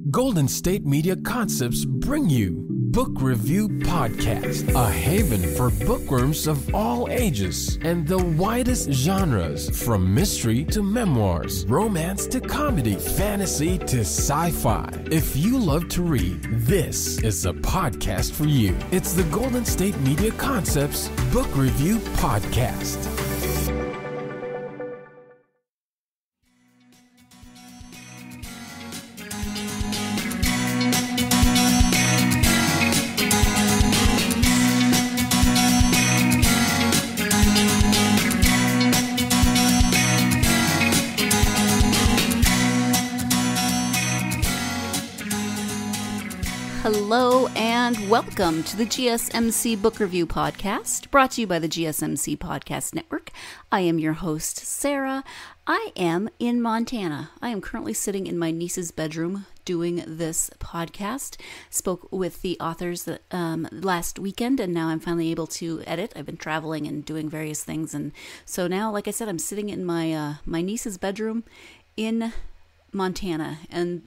Golden State Media Concepts bring you Book Review Podcast, a haven for bookworms of all ages and the widest genres, from mystery to memoirs, romance to comedy, fantasy to sci-fi. If you love to read, this is a podcast for you. It's the Golden State Media Concepts Book Review Podcast. Hello and welcome to the GSMC Book Review Podcast, brought to you by the GSMC Podcast Network. I am your host, Sarah. I am in Montana. I am currently sitting in my niece's bedroom doing this podcast. Spoke with the authors last weekend, and now I'm finally able to edit. I've been traveling and doing various things, and so now, like I said, I'm sitting in my niece's bedroom in Montana, and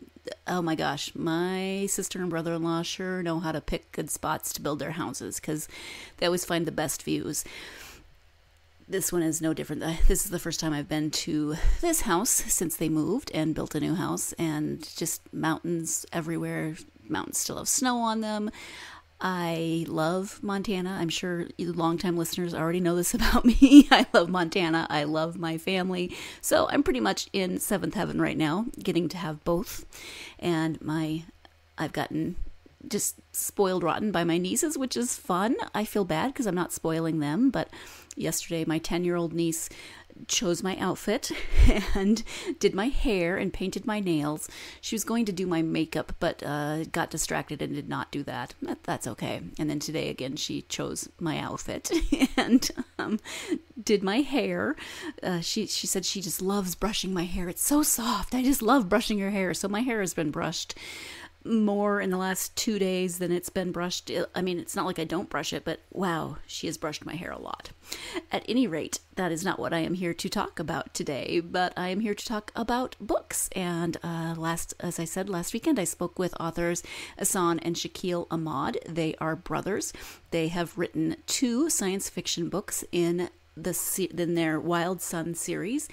oh my gosh, my sister and brother-in-law sure know how to pick good spots to build their houses because they always find the best views. This one is no different. This is the first time I've been to this house since they moved and built a new house, and just mountains everywhere. Mountains still have snow on them. I love Montana. I'm sure you longtime listeners already know this about me. I love Montana. I love my family. So I'm pretty much in seventh heaven right now, getting to have both. And I've gotten just spoiled rotten by my nieces, which is fun. I feel bad because I'm not spoiling them. But yesterday, my 10-year-old niece chose my outfit and did my hair and painted my nails. She was going to do my makeup, but got distracted and did not do that. That's okay. And then today again, she chose my outfit and did my hair. She said she just loves brushing my hair. It's so soft. I just love brushing her hair. So my hair has been brushed more in the last 2 days than it's been brushed. I mean, it's not like I don't brush it, but wow, she has brushed my hair a lot. At any rate, that is not what I am here to talk about today, but I am here to talk about books. And as I said, last weekend, I spoke with authors Ehsan and Shakil Ahmad. They are brothers. They have written 2 science fiction books in their Wild Sun series.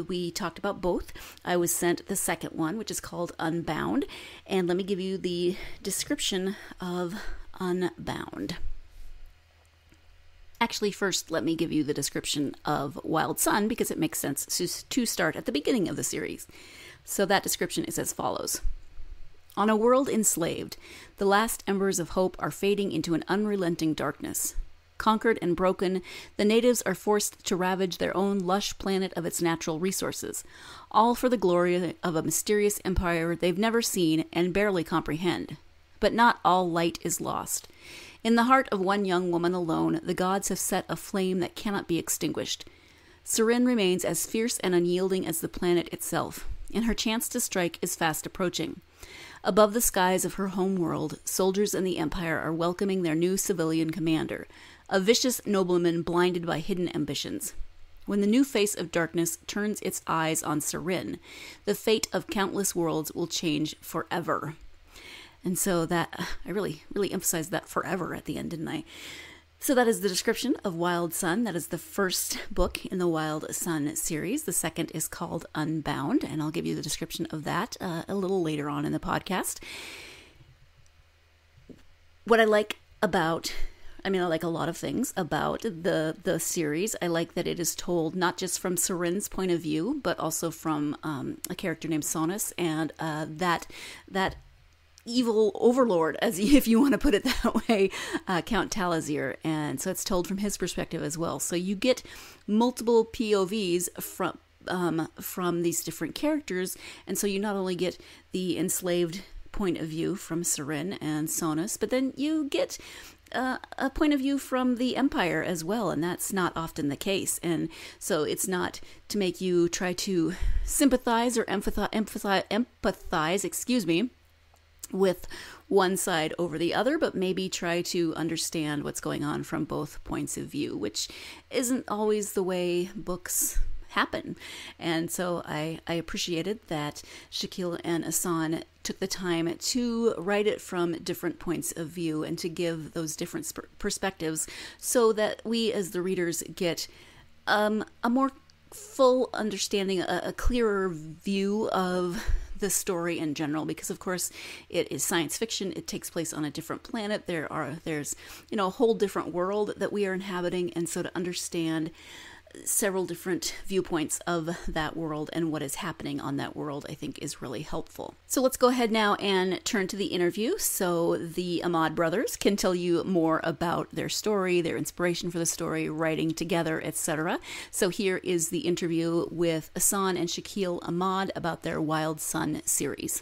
We talked about both. I was sent the second one, which is called Unbound. And let me give you the description of Unbound. Actually, first, let me give you the description of Wild Sun, because it makes sense to start at the beginning of the series. So that description is as follows. On a world enslaved, the last embers of hope are fading into an unrelenting darkness. Conquered and broken, the natives are forced to ravage their own lush planet of its natural resources, all for the glory of a mysterious empire they've never seen and barely comprehend. But not all light is lost. In the heart of one young woman alone, the gods have set a flame that cannot be extinguished. Sarin remains as fierce and unyielding as the planet itself, and her chance to strike is fast approaching. Above the skies of her home world, soldiers in the Empire are welcoming their new civilian commander, a vicious nobleman blinded by hidden ambitions. When the new face of darkness turns its eyes on Sarin, the fate of countless worlds will change forever. And so that, I really emphasized that forever at the end, didn't I? So that is the description of Wild Sun. That is the first book in the Wild Sun series. The second is called Unbound, and I'll give you the description of that a little later on in the podcast. What I like about, I like a lot of things about the series. I like that it is told not just from Sarin's point of view, but also from a character named Sonus, and that evil overlord, as if you want to put it that way, Count Talazir, and so it's told from his perspective as well. So you get multiple POVs from these different characters, and so you not only get the enslaved point of view from Sarin and Sonus, but then you get a point of view from the Empire as well, and that's not often the case. And so it's not to make you try to sympathize or empathize, with one side over the other, but maybe try to understand what's going on from both points of view, which isn't always the way books happen. And so I appreciated that Shakil and Ehsan took the time to write it from different points of view and to give those different perspectives so that we as the readers get a more full understanding, a clearer view of the story in general, because of course it is science fiction. It takes place on a different planet. There's a whole different world that we are inhabiting, and so to understand several different viewpoints of that world and what is happening on that world, I think is really helpful. So let's go ahead now and turn to the interview so the Ahmad brothers can tell you more about their story, their inspiration for the story, writing together, etc. So here is the interview with Ehsan and Shakil Ahmad about their Wild Sun series.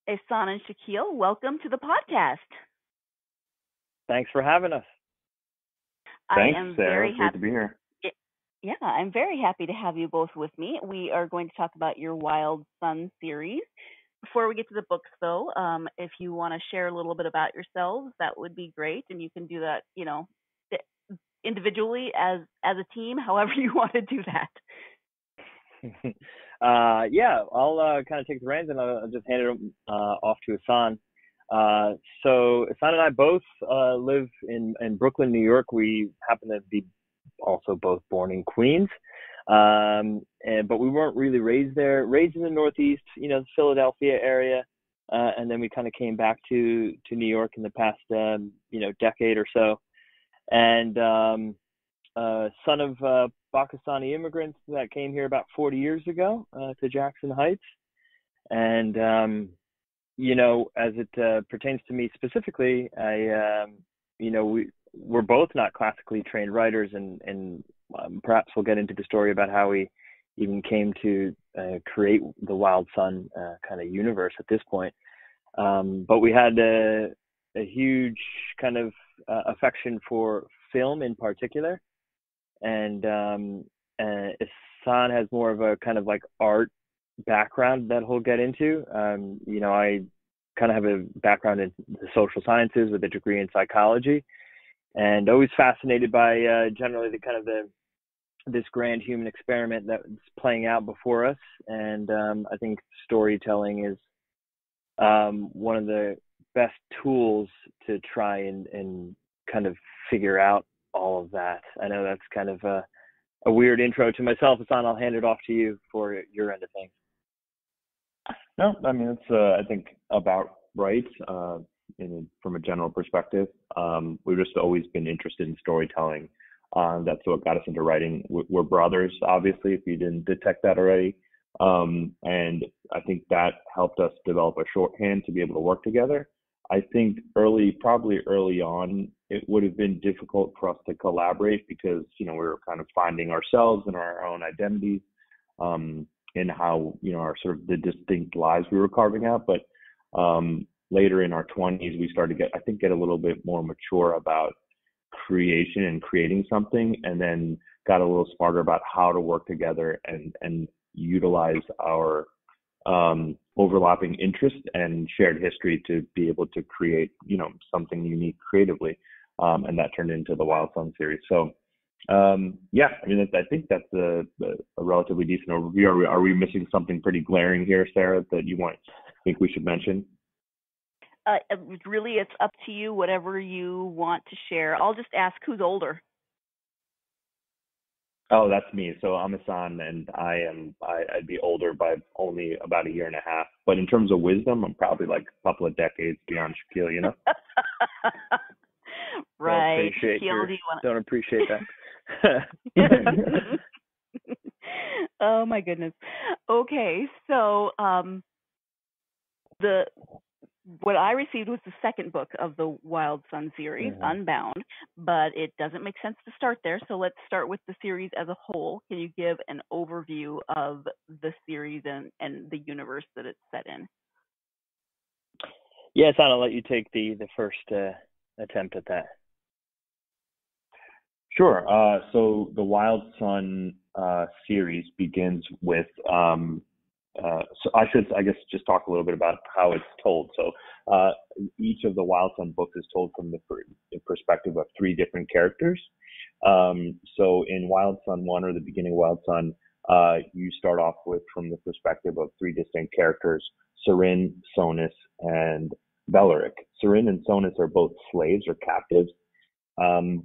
Ehsan and Shakil, welcome to the podcast. Thanks for having us. Thanks, Sarah. It's great to be here. Yeah, I'm very happy to have you both with me. We are going to talk about your Wild Sun series. Before we get to the books, though, if you want to share a little bit about yourselves, that would be great. And you can do that, individually as a team, however you want to do that. I'll kind of take the reins and I'll just hand it off to Ehsan. So Ehsan and I both live in Brooklyn, New York. We happen to be also both born in Queens, but we weren't really raised there. Raised in the Northeast, the Philadelphia area, and then we kind of came back to New York in the past, decade or so. And son of Pakistani immigrants that came here about 40 years ago to Jackson Heights, and as it pertains to me specifically, we're both not classically trained writers, and perhaps we'll get into the story about how we even came to create the Wild Sun kind of universe at this point. But we had a huge kind of affection for film in particular, and Ehsan has more of a kind of like art background that he'll get into. I kind of have a background in the social sciences with a degree in psychology, and always fascinated by generally the kind of this grand human experiment that's playing out before us. And I think storytelling is one of the best tools to try and kind of figure out all of that. I know that's kind of a weird intro to myself. Ehsan, I'll hand it off to you for your end of things. No, I mean, it's, I think, about right from a general perspective. We've just always been interested in storytelling. That's what got us into writing. We're brothers, obviously, if you didn't detect that already. And I think that helped us develop a shorthand to be able to work together. I think probably early on, it would have been difficult for us to collaborate because, we were kind of finding ourselves and our own identities. In how, our sort of the distinct lives we were carving out. But later in our 20s, we started to get a little bit more mature about creation and creating something, and then got a little smarter about how to work together and utilize our overlapping interest and shared history to be able to create, something unique creatively. And that turned into the Wild Sun series. So I think that's a relatively decent overview. Are we missing something pretty glaring here, Sarah, that you think we should mention? Really, it's up to you, whatever you want to share. I'll just ask, who's older? Oh, that's me. So I'm Ehsan, and I'd be older by only about a year and a half. But in terms of wisdom, I'm probably like a couple of decades beyond Shakil, Right. Don't appreciate that. Oh my goodness. Okay, so what I received was the second book of the Wild Sun series, Unbound, but it doesn't make sense to start there. So let's start with the series as a whole. Can you give an overview of the series and the universe that it's set in? Yes, I'll let you take the first attempt at that. Sure. So the Wild Sun series begins with, so I should, just talk a little bit about how it's told. So each of the Wild Sun books is told from the perspective of three different characters. So in Wild Sun 1, or the beginning of Wild Sun, you start off with from the perspective of three distinct characters: Surin, Sonus, and Beleric. Surin and Sonus are both slaves or captives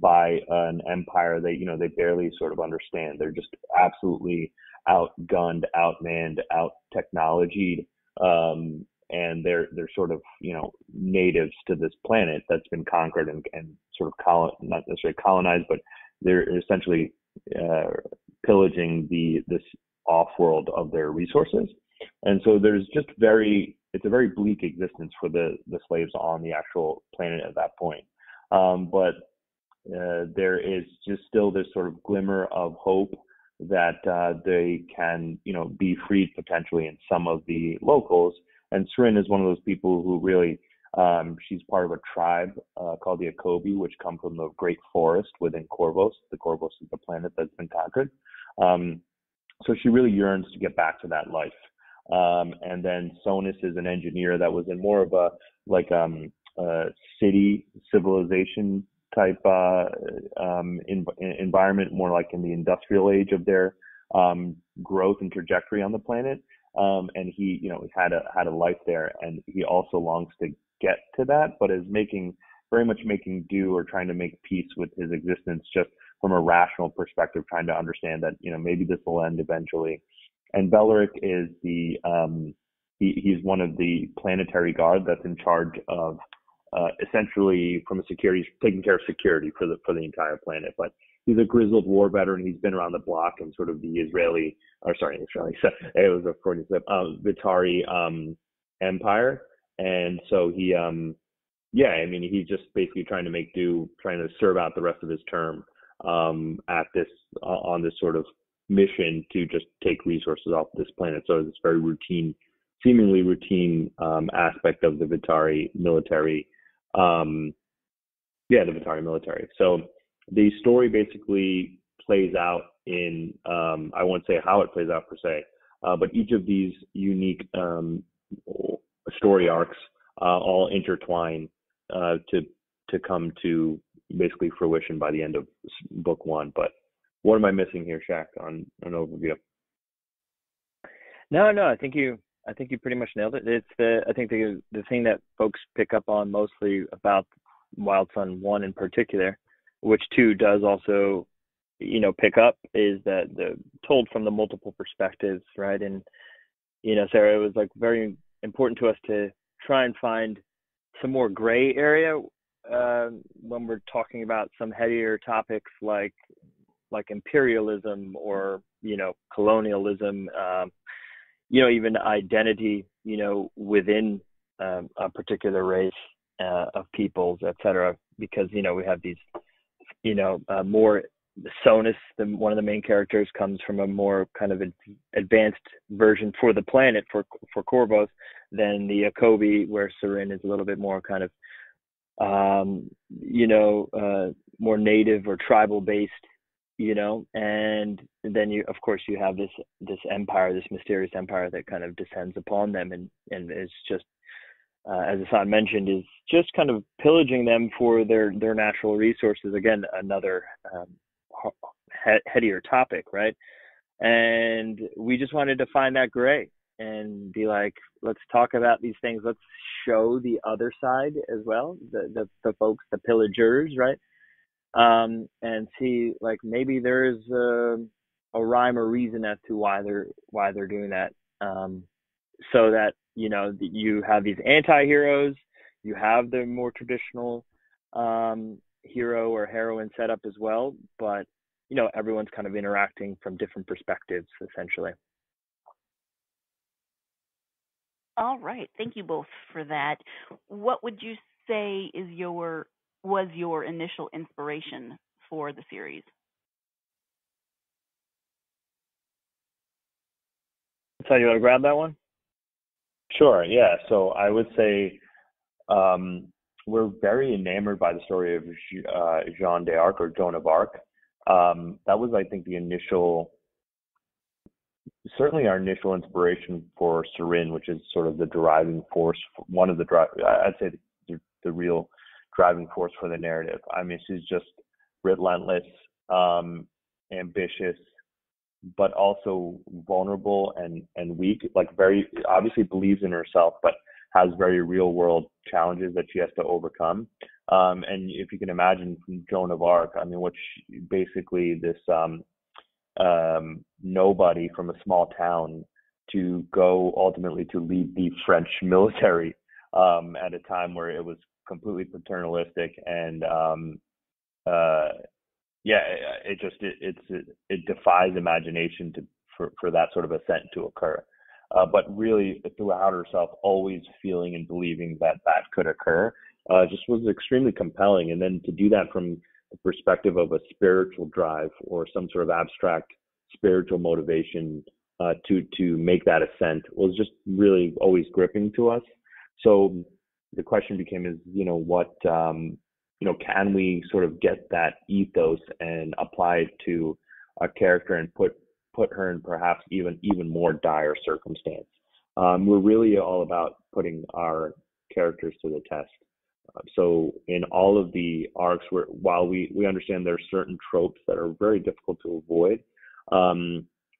by an empire they barely sort of understand. They're just absolutely outgunned, outmanned, out technologied, and they're sort of natives to this planet that's been conquered and sort of not necessarily colonized, but they're essentially pillaging this off-world of their resources. And so it's a very bleak existence for the slaves on the actual planet at that point. But there is just still this sort of glimmer of hope that they can, be freed potentially in some of the locals. And Surin is one of those people who really, she's part of a tribe called the Akobi, which come from the great forest within Corvos. The Corvos is the planet that's been conquered. So she really yearns to get back to that life. And then Sonus is an engineer that was in more of a city civilization type environment, more like in the industrial age of their growth and trajectory on the planet. And he, had a life there, and he also longs to get to that, but is very much making do or trying to make peace with his existence, just from a rational perspective, trying to understand that maybe this will end eventually. And Beleric is he's one of the planetary guard that's in charge of essentially taking care of security for the entire planet. But he's a grizzled war veteran. He's been around the block in sort of the Vitari Empire. And so he's just basically trying to make do, trying to serve out the rest of his term on this sort of mission to just take resources off this planet. So it's very seemingly routine aspect of the Vitari military. The Vitari military. So the story basically plays out in, I won't say how it plays out per se, but each of these unique story arcs all intertwine to come to basically fruition by the end of book one. But what am I missing here, Shaq, on an overview? No, I think you pretty much nailed it. I think the thing that folks pick up on mostly about Wild Sun 1 in particular, which 2 does also, pick up, is that told from the multiple perspectives, right? And, Sarah, it was like very important to us to try and find some more gray area when we're talking about some heavier topics like imperialism or, colonialism, even identity, within a particular race of peoples, et cetera, because, we have these, more Sonus, one of the main characters, comes from a more kind of advanced version for the planet, for Corvos, than the Akobi, where Surin is a little bit more kind of, more native or tribal based, and then you have this empire, this mysterious empire that kind of descends upon them and is just, as Ehsan mentioned, is just kind of pillaging them for their natural resources. Again, another headier topic, right? And we just wanted to find that gray and be like, let's talk about these things. Let's show the other side as well, the folks, the pillagers, right? And see, like, maybe there is a rhyme or reason as to why they're doing that. So that, you have these anti-heroes, you have the more traditional hero or heroine setup as well, but, everyone's kind of interacting from different perspectives, essentially. All right. Thank you both for that. What would you say was your initial inspiration for the series? So you want to grab that one? Sure, yeah. So I would say we're very enamored by the story of Jeanne d'Arc, or Joan of Arc. That was, I think, certainly our initial inspiration for Surin, which is sort of the driving force, I'd say the real driving force for the narrative. I mean, she's just relentless, ambitious, but also vulnerable and weak, like very obviously believes in herself, but has very real world challenges that she has to overcome. And if you can imagine from Joan of Arc, I mean, basically this nobody from a small town to go ultimately to lead the French military at a time where it was completely paternalistic and it defies imagination for that sort of ascent to occur. But really throughout herself, always feeling and believing that could occur, just was extremely compelling. And then to do that from the perspective of a spiritual drive or some sort of abstract spiritual motivation to make that ascent was just really always gripping to us. So the question became what can we sort of get that ethos and apply it to a character and put her in perhaps even more dire circumstance. We're really all about putting our characters to the test. So in all of the arcs, while we understand there are certain tropes that are very difficult to avoid,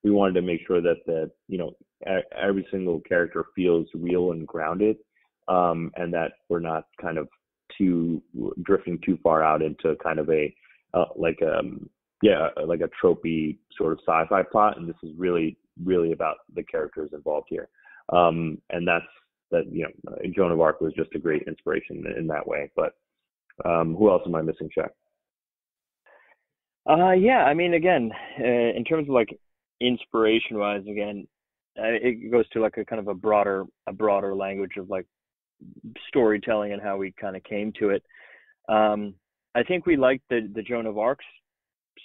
we wanted to make sure that every single character feels real and grounded, and that we're not kind of drifting too far out into kind of a tropey sort of sci-fi plot. And this is really about the characters involved here. And Joan of Arc was just a great inspiration in that way. But who else am I missing, Shaq? I mean, again, in terms of like inspiration wise, again, it goes to like a kind of a broader language of like storytelling and how we kind of came to it. I think we liked the Joan of Arc's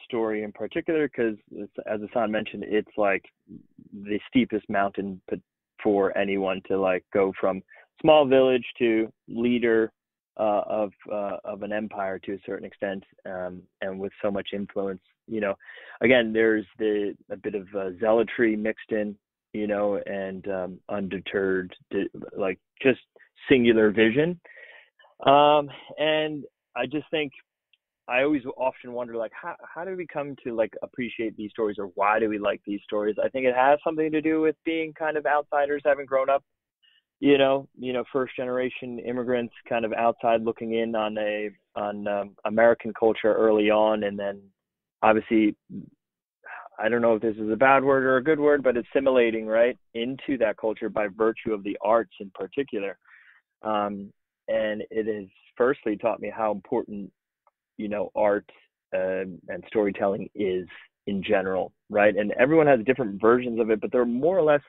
story in particular because, as Ehsan mentioned, it's like the steepest mountain for anyone to like go from small village to leader of an empire to a certain extent, and with so much influence. Again, there's a bit of zealotry mixed in, and undeterred, like just singular vision. And I just think I always often wonder, like, how do we come to like appreciate these stories, or why do we like these stories? I think it has something to do with being kind of outsiders, having grown up, first generation immigrants, kind of outside looking in on American culture early on, and then obviously, I don't know if this is a bad word or a good word, but assimilating right into that culture by virtue of the arts in particular. And it has firstly taught me how important, art and storytelling is in general, right? And everyone has different versions of it, but they're more or less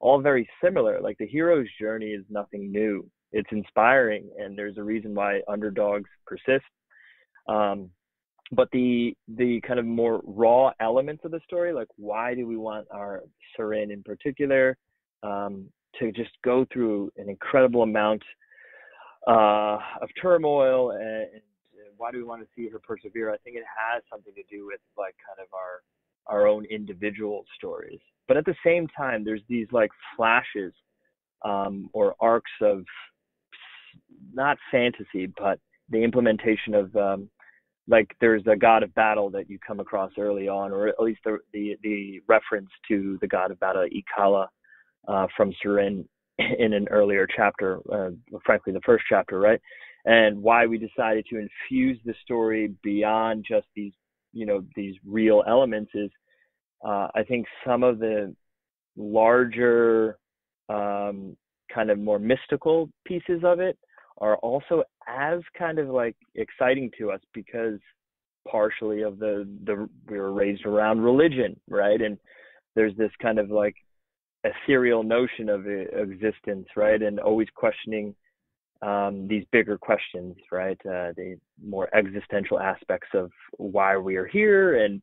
all very similar. Like the hero's journey is nothing new. It's inspiring, and there's a reason why underdogs persist. But the kind of more raw elements of the story, like why do we want our Surin in particular to just go through an incredible amount of turmoil, and why do we want to see her persevere? I think it has something to do with like kind of our own individual stories. But at the same time, there's these like flashes or arcs of not fantasy, but the implementation of like there's a god of battle that you come across early on, or at least the reference to the god of battle, Ikala, from Surin in an earlier chapter, frankly, the first chapter, right? And why we decided to infuse the story beyond just these real elements is I think some of the larger kind of more mystical pieces of it are also as kind of like exciting to us because partially of we were raised around religion, right? And there's this kind of like ethereal notion of existence, right? And always questioning these bigger questions, right? The more existential aspects of why we are here and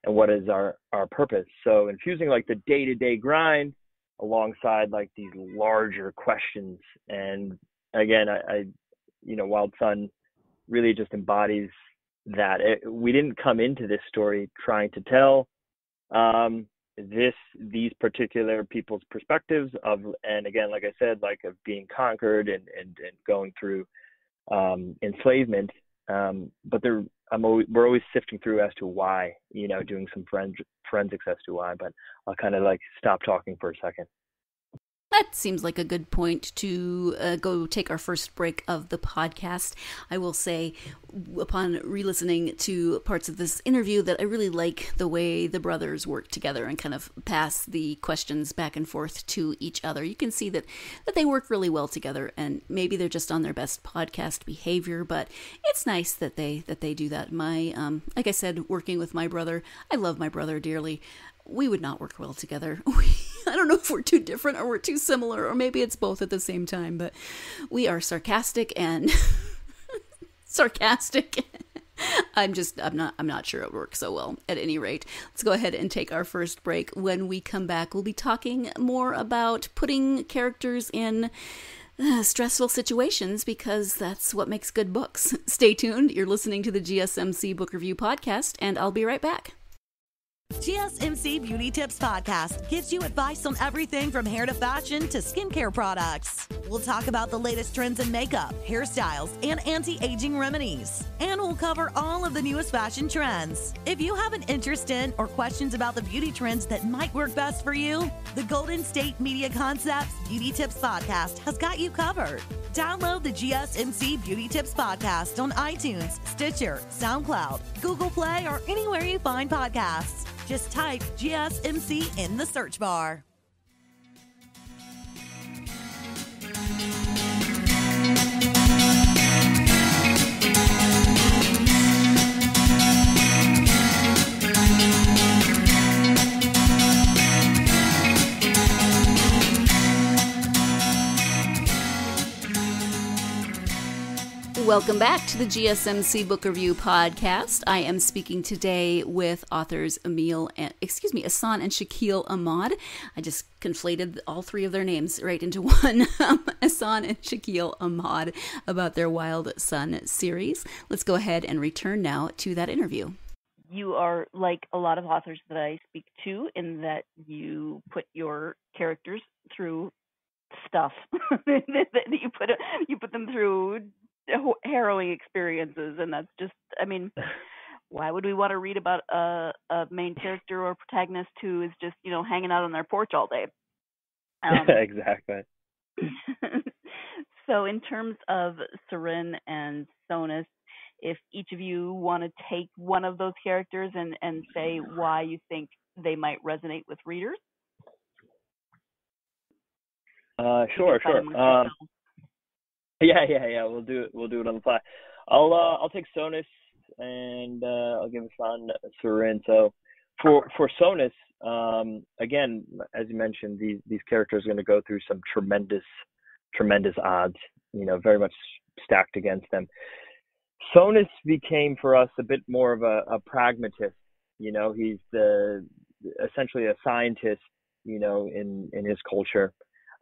what is our purpose. So infusing like the day-to-day grind alongside like these larger questions. And again, I Wild Sun really just embodies that. We didn't come into this story trying to tell these particular people's perspectives of, and again, like I said, like of being conquered and going through enslavement. But we're always sifting through as to why, doing some forensics as to why, but I'll kind of like stop talking for a second. That seems like a good point to go take our first break of the podcast. I will say, upon re-listening to parts of this interview, that I really like the way the brothers work together and kind of pass the questions back and forth to each other. You can see that they work really well together, and maybe they're just on their best podcast behavior, but it's nice that they do that. Like I said, working with my brother, I love my brother dearly. We would not work well together. I don't know if we're too different or we're too similar, or maybe it's both at the same time, but we are sarcastic and sarcastic. I'm not sure it works so well. At any rate, let's go ahead and take our first break. When we come back, we'll be talking more about putting characters in stressful situations, because that's what makes good books. Stay tuned. You're listening to the GSMC Book Review Podcast, and I'll be right back. GSMC Beauty Tips Podcast gives you advice on everything from hair to fashion to skincare products. We'll talk about the latest trends in makeup, hairstyles, and anti-aging remedies. And we'll cover all of the newest fashion trends. If you have an interest in or questions about the beauty trends that might work best for you, the Golden State Media Concepts Beauty Tips Podcast has got you covered. Download the GSMC Beauty Tips Podcast on iTunes, Stitcher, SoundCloud, Google Play, or anywhere you find podcasts. Just type GSMC in the search bar. Welcome back to the GSMC Book Review Podcast. I am speaking today with authors Ehsan and Shakil Ahmad. I just conflated all three of their names right into one. Ehsan and Shakil Ahmad, about their Wild Sun series. Let's go ahead and return now to that interview. You are like a lot of authors that I speak to, in that you put your characters through stuff. you put them through harrowing experiences, and that's just, why would we want to read about a main character or protagonist who is just, hanging out on their porch all day? Exactly. So in terms of Seren and Sonus, if each of you want to take one of those characters and say why you think they might resonate with readers. Sure. Yeah. We'll do it on the fly. I'll take Sonus, and I'll give Ehsan Seren. So for Sonus, again, as you mentioned, these characters are going to go through some tremendous odds. Very much stacked against them. Sonus became for us a bit more of a pragmatist. He's essentially a scientist. In his culture.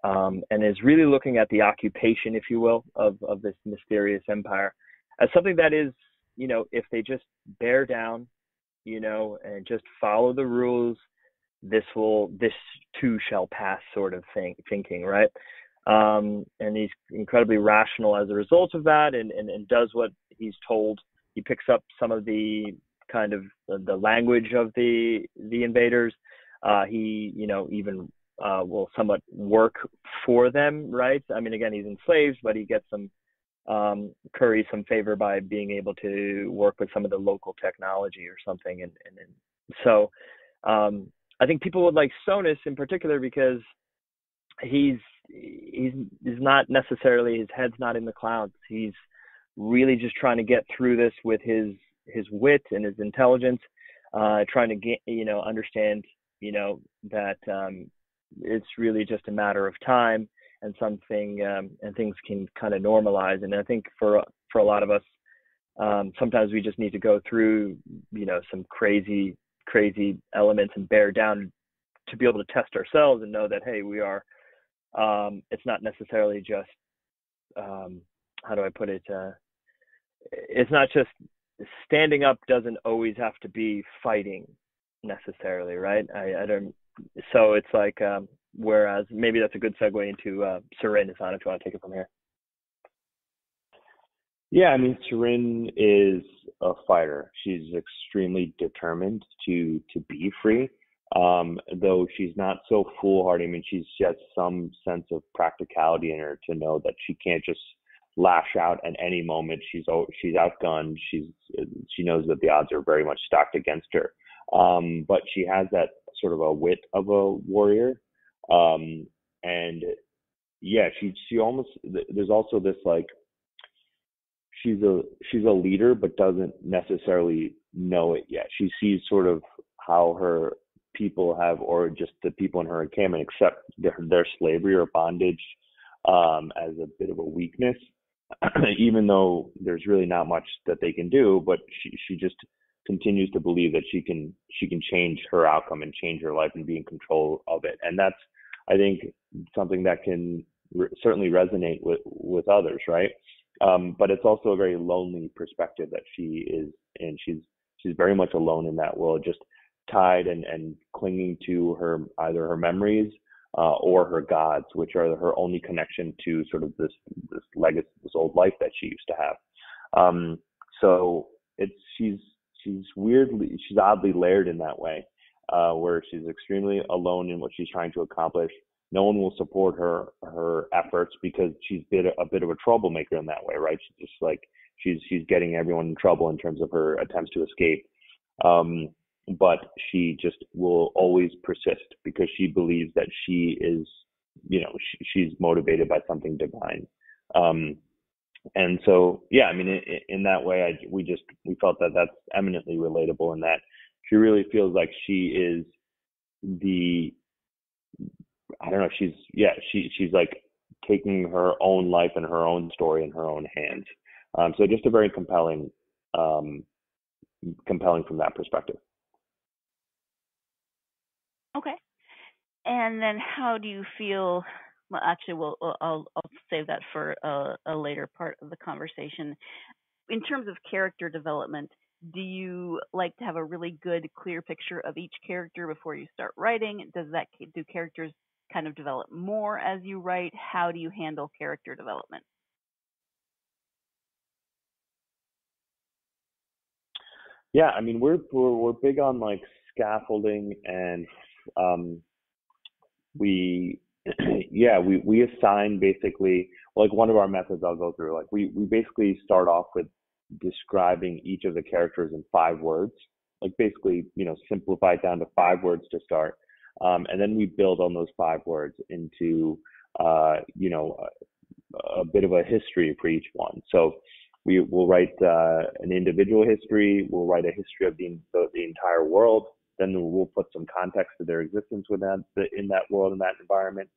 And is really looking at the occupation, if you will, of this mysterious empire as something that is, if they just bear down, and just follow the rules, this too shall pass sort of thinking, right? And he's incredibly rational as a result of that, and does what he's told. He picks up some of the kind of the language of the invaders. He, even will somewhat work for them, right? Again, he's enslaved, but he gets some curry some favor by being able to work with some of the local technology or something. And so I think people would like Sonus in particular because he's not necessarily, his head's not in the clouds. He's really just trying to get through this with his wit and his intelligence, trying to get, understand, that it's really just a matter of time and something, and things can kind of normalize. And I think for a lot of us, sometimes we just need to go through, some crazy elements and bear down to be able to test ourselves and know that, hey, we are, it's not necessarily just, how do I put it? It's not just standing up doesn't always have to be fighting necessarily, right? I don't. So it's like, whereas maybe that's a good segue into Seren, Ehsan, if you want to take it from here. Yeah, I mean, Sarin is a fighter. She's extremely determined to be free. Though she's not so foolhardy. I mean, she has some sense of practicality in her to know that she can't just lash out at any moment. She's outgunned. She knows that the odds are very much stacked against her. But she has that sort of a wit of a warrior. And yeah, she almost, there's also this like, she's a leader but doesn't necessarily know it yet. She sees sort of how her people have, or just the people in her encampment accept their slavery or bondage as a bit of a weakness, even though there's really not much that they can do. But she just continues to believe that she can change her outcome and change her life and be in control of it. And that's, I think, something that can certainly resonate with others, right? But it's also a very lonely perspective that she is in. She's very much alone in that world, just tied and clinging to either her memories or her gods, which are her only connection to sort of this legacy, this old life that she used to have. So she's oddly layered in that way, where she's extremely alone in what she's trying to accomplish. No one will support her efforts because she's a bit of a troublemaker in that way, right? She's just like she's getting everyone in trouble in terms of her attempts to escape. But she just will always persist because she believes that she is, she's motivated by something divine. And so, yeah, I mean, in that way, we felt that that's eminently relatable, in that she really feels like she is she's like taking her own life and her own story in her own hands. So just a very compelling from that perspective. Okay. And then how do you feel? Well, actually, I'll save that for a later part of the conversation. In terms of character development, do you like to have a really good, clear picture of each character before you start writing? Do characters kind of develop more as you write? How do you handle character development? Yeah, I mean, we're big on like scaffolding, and we assign basically, like, one of our methods I'll go through, like we basically start off with describing each of the characters in 5 words, like basically, simplify it down to 5 words to start. And then we build on those 5 words into, a bit of a history for each one. So we will write an individual history. We'll write a history of the entire world. Then we'll put some context to their existence in that world, in that environment.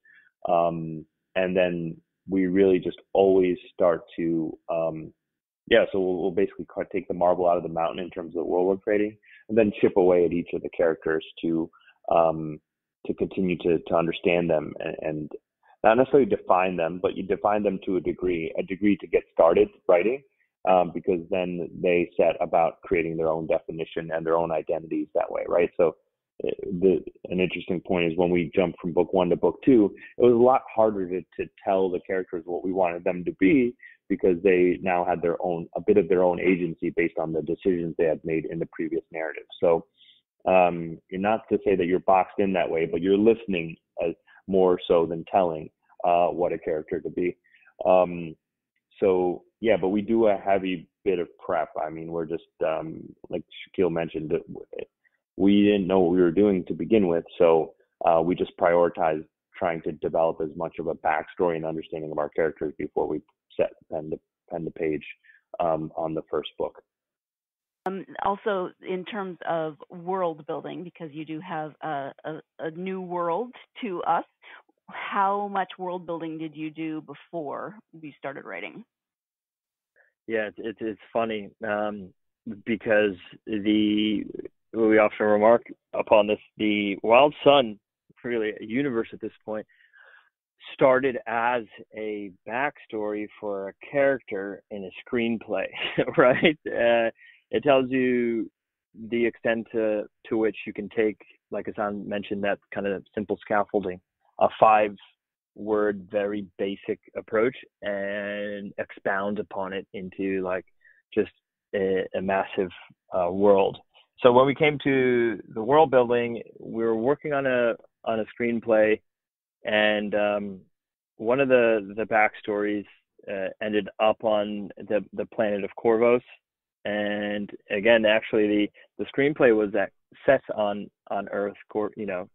And then we really just always start to, so we'll basically take the marble out of the mountain in terms of the world we're creating, and then chip away at each of the characters to continue to understand them and not necessarily define them, but you define them to a degree to get started writing, because then they set about creating their own definition and their own identities that way, right? So an interesting point is when we jumped from book 1 to book 2, it was a lot harder to tell the characters what we wanted them to be, because they now had a bit of their own agency based on the decisions they had made in the previous narrative. So you're not to say that you're boxed in that way, but you're listening more so than telling what a character to be. So yeah, but we do a heavy bit of prep. I mean, we're just like Shakil mentioned, we didn't know what we were doing to begin with, so we just prioritized trying to develop as much of a backstory and understanding of our characters before we set pen to page on the first book. Also, in terms of world building, because you do have a new world to us, how much world building did you do before you started writing? Yeah, it's funny because we often remark upon this. The Wild Sun, really a universe at this point, started as a backstory for a character in a screenplay, right? It tells you the extent to which you can take, like Ehsan mentioned, that kind of simple scaffolding, a 5 word, very basic approach and expound upon it into like just a massive world. So when we came to the world building, we were working on a screenplay, and one of the backstories ended up on the planet of Corvus. And again, actually, the screenplay was set on Earth, you know,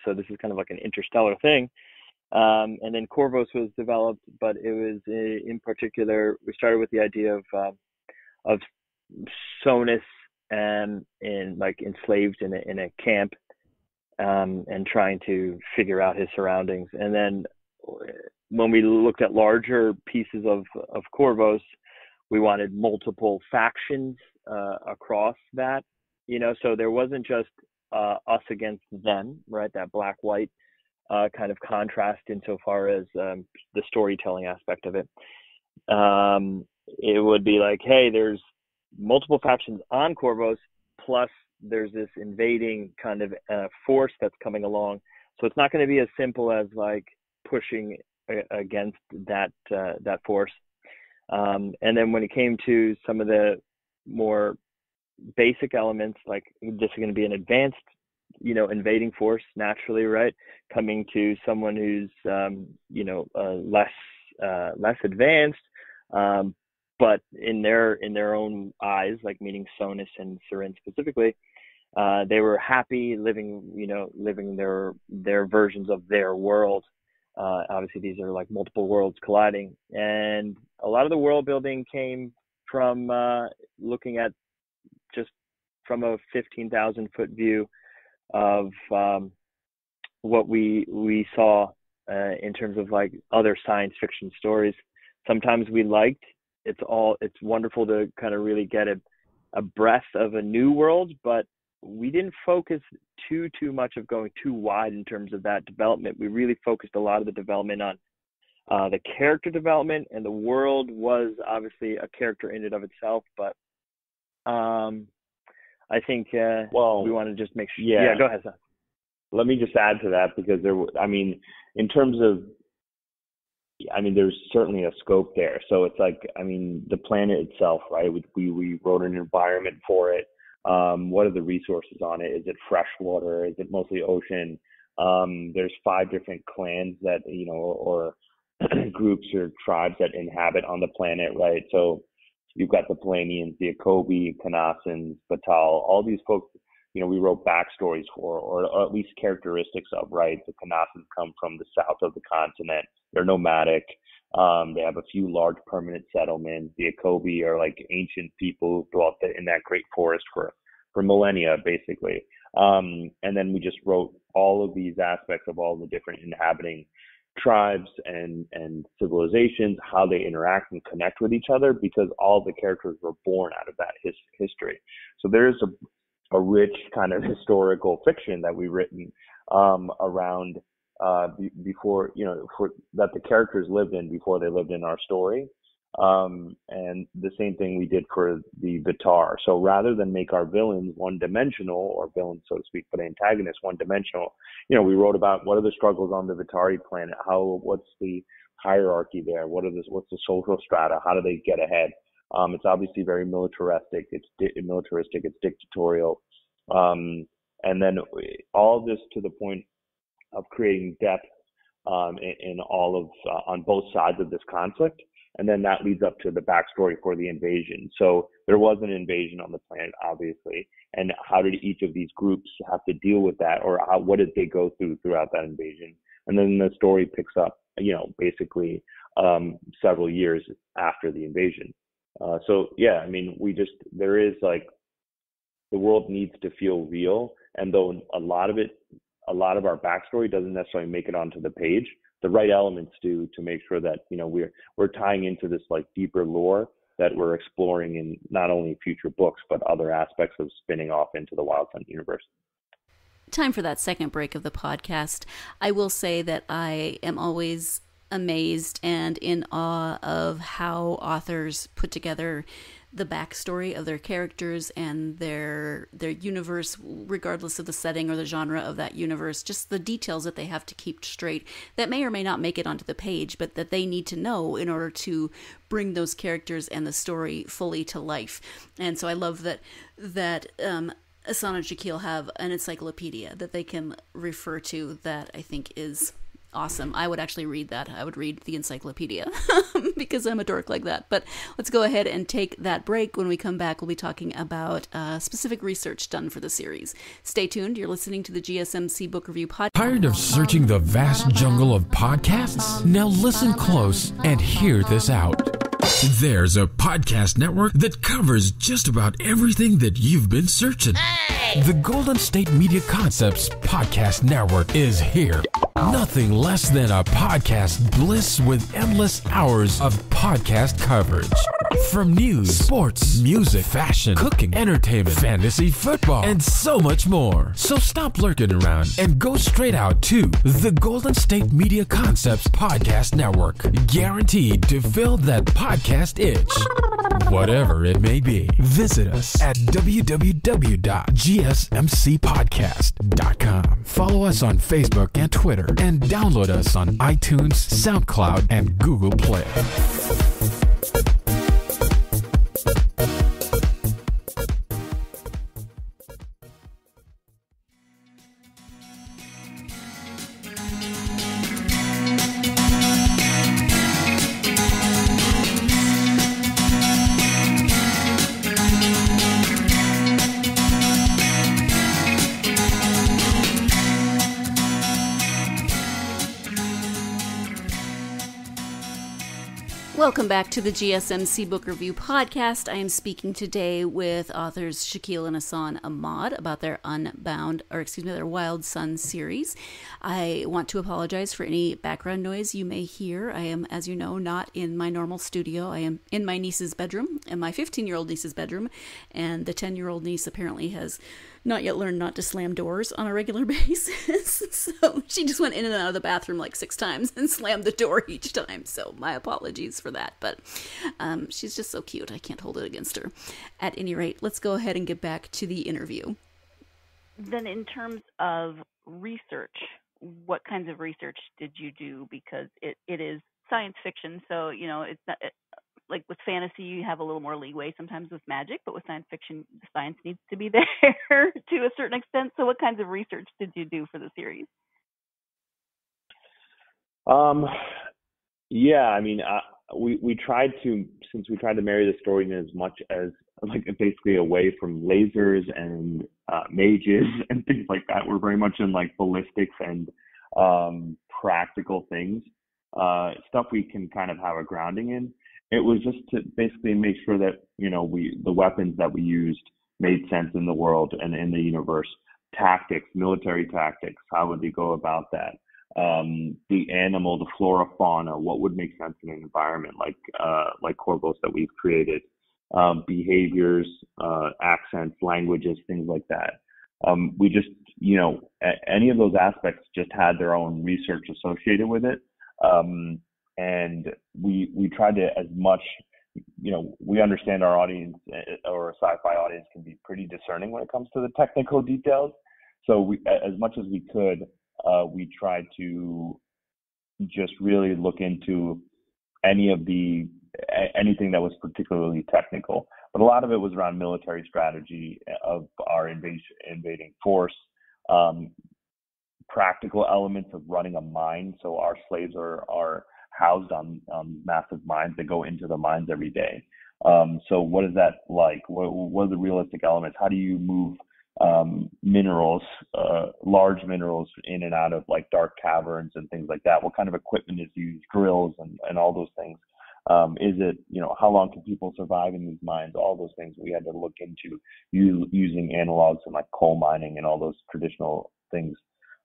so this is kind of like an interstellar thing. And then Corvus was developed, but it was in particular, we started with the idea of Sonus and like enslaved in a camp, and trying to figure out his surroundings. And then when we looked at larger pieces of Corvus, we wanted multiple factions across that, you know, so there wasn't just us against them, right? That black-white kind of contrast insofar as the storytelling aspect of it. It would be like, hey, there's multiple factions on Corvus, plus there's this invading kind of force that's coming along. So it's not going to be as simple as like pushing against that force. And then when it came to some of the more basic elements, like this is going to be an advanced, you know, invading force naturally, right? Coming to someone who's, you know, less advanced, but in their own eyes, like meaning Sonus and Seren specifically, they were happy living their versions of their world. Obviously, these are like multiple worlds colliding, and a lot of the world building came from looking at just from a 15,000-foot view of what we saw in terms of like other science fiction stories. Sometimes we liked it's wonderful to kind of really get a breath of a new world, but we didn't focus too much of going too wide in terms of that development. We really focused a lot of the development on the character development, and the world was obviously a character in and of itself, but I think we want to just make sure. Yeah, go ahead, Sam. Let me just add to that, because in terms of, there's certainly a scope there. So it's like, the planet itself, right? We wrote an environment for it. What are the resources on it? Is it fresh water? Is it mostly ocean? There's 5 different clans that, or groups or tribes that inhabit on the planet, right? So you've got the Polanians, the Akobi, Kanassans, Batal, all these folks, we wrote backstories for, or at least characteristics of, right? The Kanassans come from the south of the continent. They're nomadic. They have a few large permanent settlements. The Akobi are like ancient people who dwelt in that great forest for millennia, basically. And then we just wrote all of these aspects of all the different inhabiting tribes and civilizations, how they interact and connect with each other, because all the characters were born out of that history. So there's a rich kind of historical fiction that we've written around before, that the characters lived in before they lived in our story. And the same thing we did for the Vitar. So rather than make our villains one-dimensional, or villains, so to speak, but antagonists one-dimensional, we wrote about what are the struggles on the Vitari planet, what's the hierarchy there, what's the social strata, how do they get ahead? It's obviously very militaristic, it's dictatorial, and then all this to the point of creating depth in all of on both sides of this conflict. And then that leads up to the backstory for the invasion. So there was an invasion on the planet, obviously. And how did each of these groups have to deal with that? Or what did they go throughout that invasion? And then the story picks up, basically several years after the invasion. There is like, the world needs to feel real. And though a lot of our backstory doesn't necessarily make it onto the page, the right elements do, to make sure that we're tying into this like deeper lore that we're exploring in not only future books but other aspects of spinning off into the Wild Hunt universe. Time for that second break of the podcast. I will say that I am always amazed and in awe of how authors put together the backstory of their characters and their universe, regardless of the setting or the genre of that universe, just the details that they have to keep straight that may or may not make it onto the page, but that they need to know in order to bring those characters and the story fully to life. And so I love that Ehsan and Shakil have an encyclopedia that they can refer to that I think is awesome. I would actually read that. I would read the encyclopedia because I'm a dork like that. But let's go ahead and take that break. When we come back, we'll be talking about specific research done for the series. Stay tuned. You're listening to the GSMC Book Review Podcast. Tired of searching the vast jungle of podcasts? Now listen close and hear this out. There's a podcast network that covers just about everything that you've been searching. The Golden State Media Concepts Podcast Network is here. Nothing less than a podcast bliss with endless hours of podcast coverage. From news, sports, music, fashion, cooking, entertainment, fantasy, football, and so much more. So stop lurking around and go straight out to the Golden State Media Concepts Podcast Network. Guaranteed to fill that podcast itch. Whatever it may be. Visit us at www.gsmcpodcast.com. Follow us on Facebook and Twitter, and download us on iTunes, SoundCloud, and Google Play. Welcome back to the GSMC Book Review Podcast. I am speaking today with authors Shakil and Ahmad about their their Wild Sun series. I want to apologize for any background noise you may hear. I am, as you know, not in my normal studio. I am in my niece's bedroom, in my 15-year-old niece's bedroom, and the 10-year-old niece apparently has not yet learned not to slam doors on a regular basis. So she just went in and out of the bathroom like 6 times and slammed the door each time. So my apologies for that. But she's just so cute. I can't hold it against her. At any rate, let's go ahead and get back to the interview. Then in terms of research, what kinds of research did you do? Because it is science fiction. So, it's not... Like with fantasy, you have a little more leeway sometimes with magic, but with science fiction, the science needs to be there to a certain extent. So what kinds of research did you do for the series? We tried to marry the story in as much as like basically away from lasers and mages and things like that. We're very much in like ballistics and practical things, stuff we can kind of have a grounding in. It was just to basically make sure that, the weapons that we used made sense in the world and in the universe. Tactics, military tactics, how would they go about that? The animal, the flora, fauna, what would make sense in an environment like Corvos that we've created? Behaviors, accents, languages, things like that. We just, any of those aspects just had their own research associated with it. And we tried to, as much, we understand our audience or a sci-fi audience can be pretty discerning when it comes to the technical details. So we, as much as we could, we tried to just really look into anything that was particularly technical. But a lot of it was around military strategy of our invading force, practical elements of running a mine. So our slaves are housed on massive mines that go into the mines every day. So what is that like? What are the realistic elements? How do you move minerals, large minerals in and out of like dark caverns and things like that? What kind of equipment is used, drills and all those things? Is it, how long can people survive in these mines? All those things we had to look into using analogs and like coal mining and all those traditional things.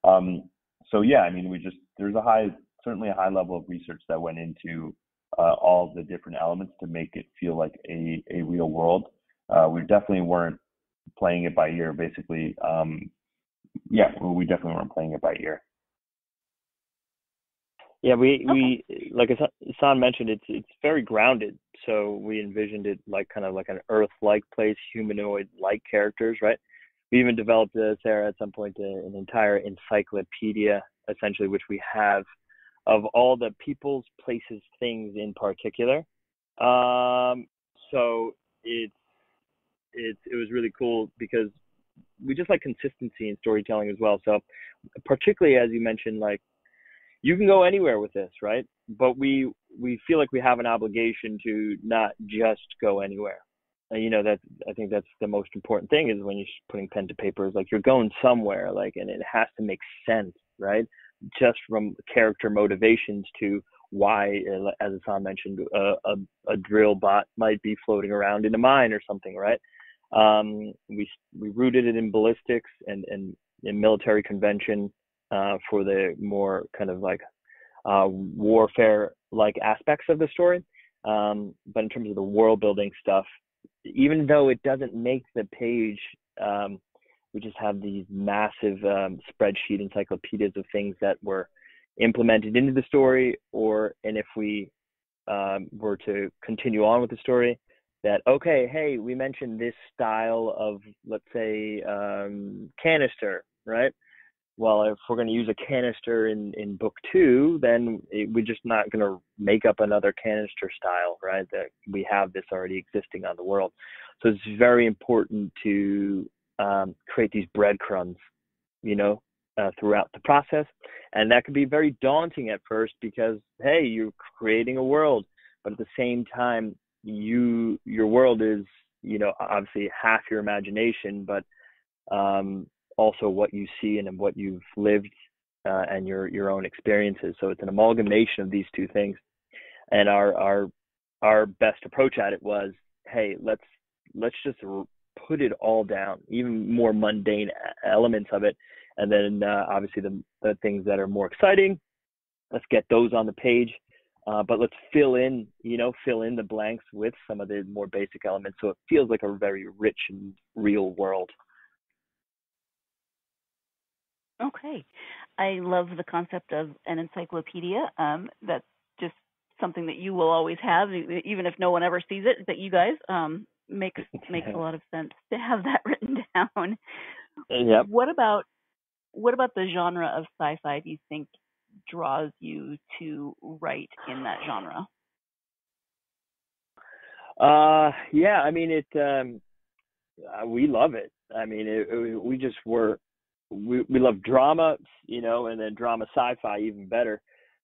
So yeah, I mean, there's certainly a high level of research that went into all the different elements to make it feel like a real world. We definitely weren't playing it by ear, basically. We definitely weren't playing it by ear. Yeah, we like Ehsan mentioned, it's very grounded. So we envisioned it like kind of like an Earth-like place, humanoid-like characters, right? We even developed, Sarah, at some point, an entire encyclopedia, essentially, which we have of all the people's, places, things in particular. So it was really cool because we just like consistency in storytelling as well. So particularly as you mentioned, like you can go anywhere with this, right? But we feel like we have an obligation to not just go anywhere. And that I think that's the most important thing is when you're putting pen to paper is like you're going somewhere, like, and it has to make sense, right? Just from character motivations to why, as Hassan mentioned, a drill bot might be floating around in a mine or something, right? We rooted it in ballistics and in military convention for the more kind of like warfare like aspects of the story. But in terms of the world building stuff, even though it doesn't make the page, we just have these massive spreadsheet encyclopedias of things that were implemented into the story, and if we were to continue on with the story, that, okay, hey, we mentioned this style of, let's say, canister, right? Well, if we're going to use a canister in book 2, then we're just not going to make up another canister style, right? That we have this already existing on the world. So it's very important to create these breadcrumbs, throughout the process. And that can be very daunting at first because, hey, you're creating a world, but at the same time, your world is, obviously half your imagination, but also what you see and what you've lived and your own experiences. So it's an amalgamation of these two things. And our best approach at it was, hey, let's just put it all down, even more mundane elements of it, and then obviously the things that are more exciting, let's get those on the page. But let's fill in the blanks with some of the more basic elements, so it feels like a very rich and real world. Okay. I love the concept of an encyclopedia. That's just something that you will always have, even if no one ever sees it, but you guys makes a lot of sense to have that written down. Yep. What about the genre of sci-fi do you think draws you to write in that genre? Yeah, I mean, we love it. I mean, we love drama, and then drama sci-fi even better.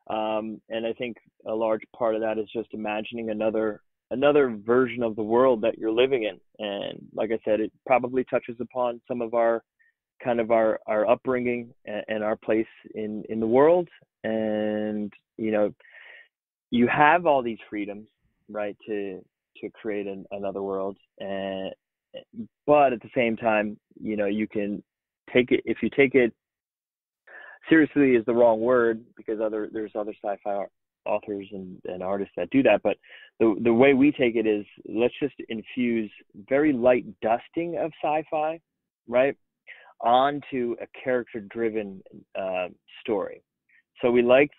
And I think a large part of that is just imagining another version of the world that you're living in. And like I said, it probably touches upon some of our upbringing and our place in the world. And, you have all these freedoms, right, to create another world. But at the same time, you can take it, if you take it seriously is the wrong word, because there's other sci-fi authors and artists that do that. But the way we take it is, let's just infuse very light dusting of sci-fi, right, onto a character-driven story. So we like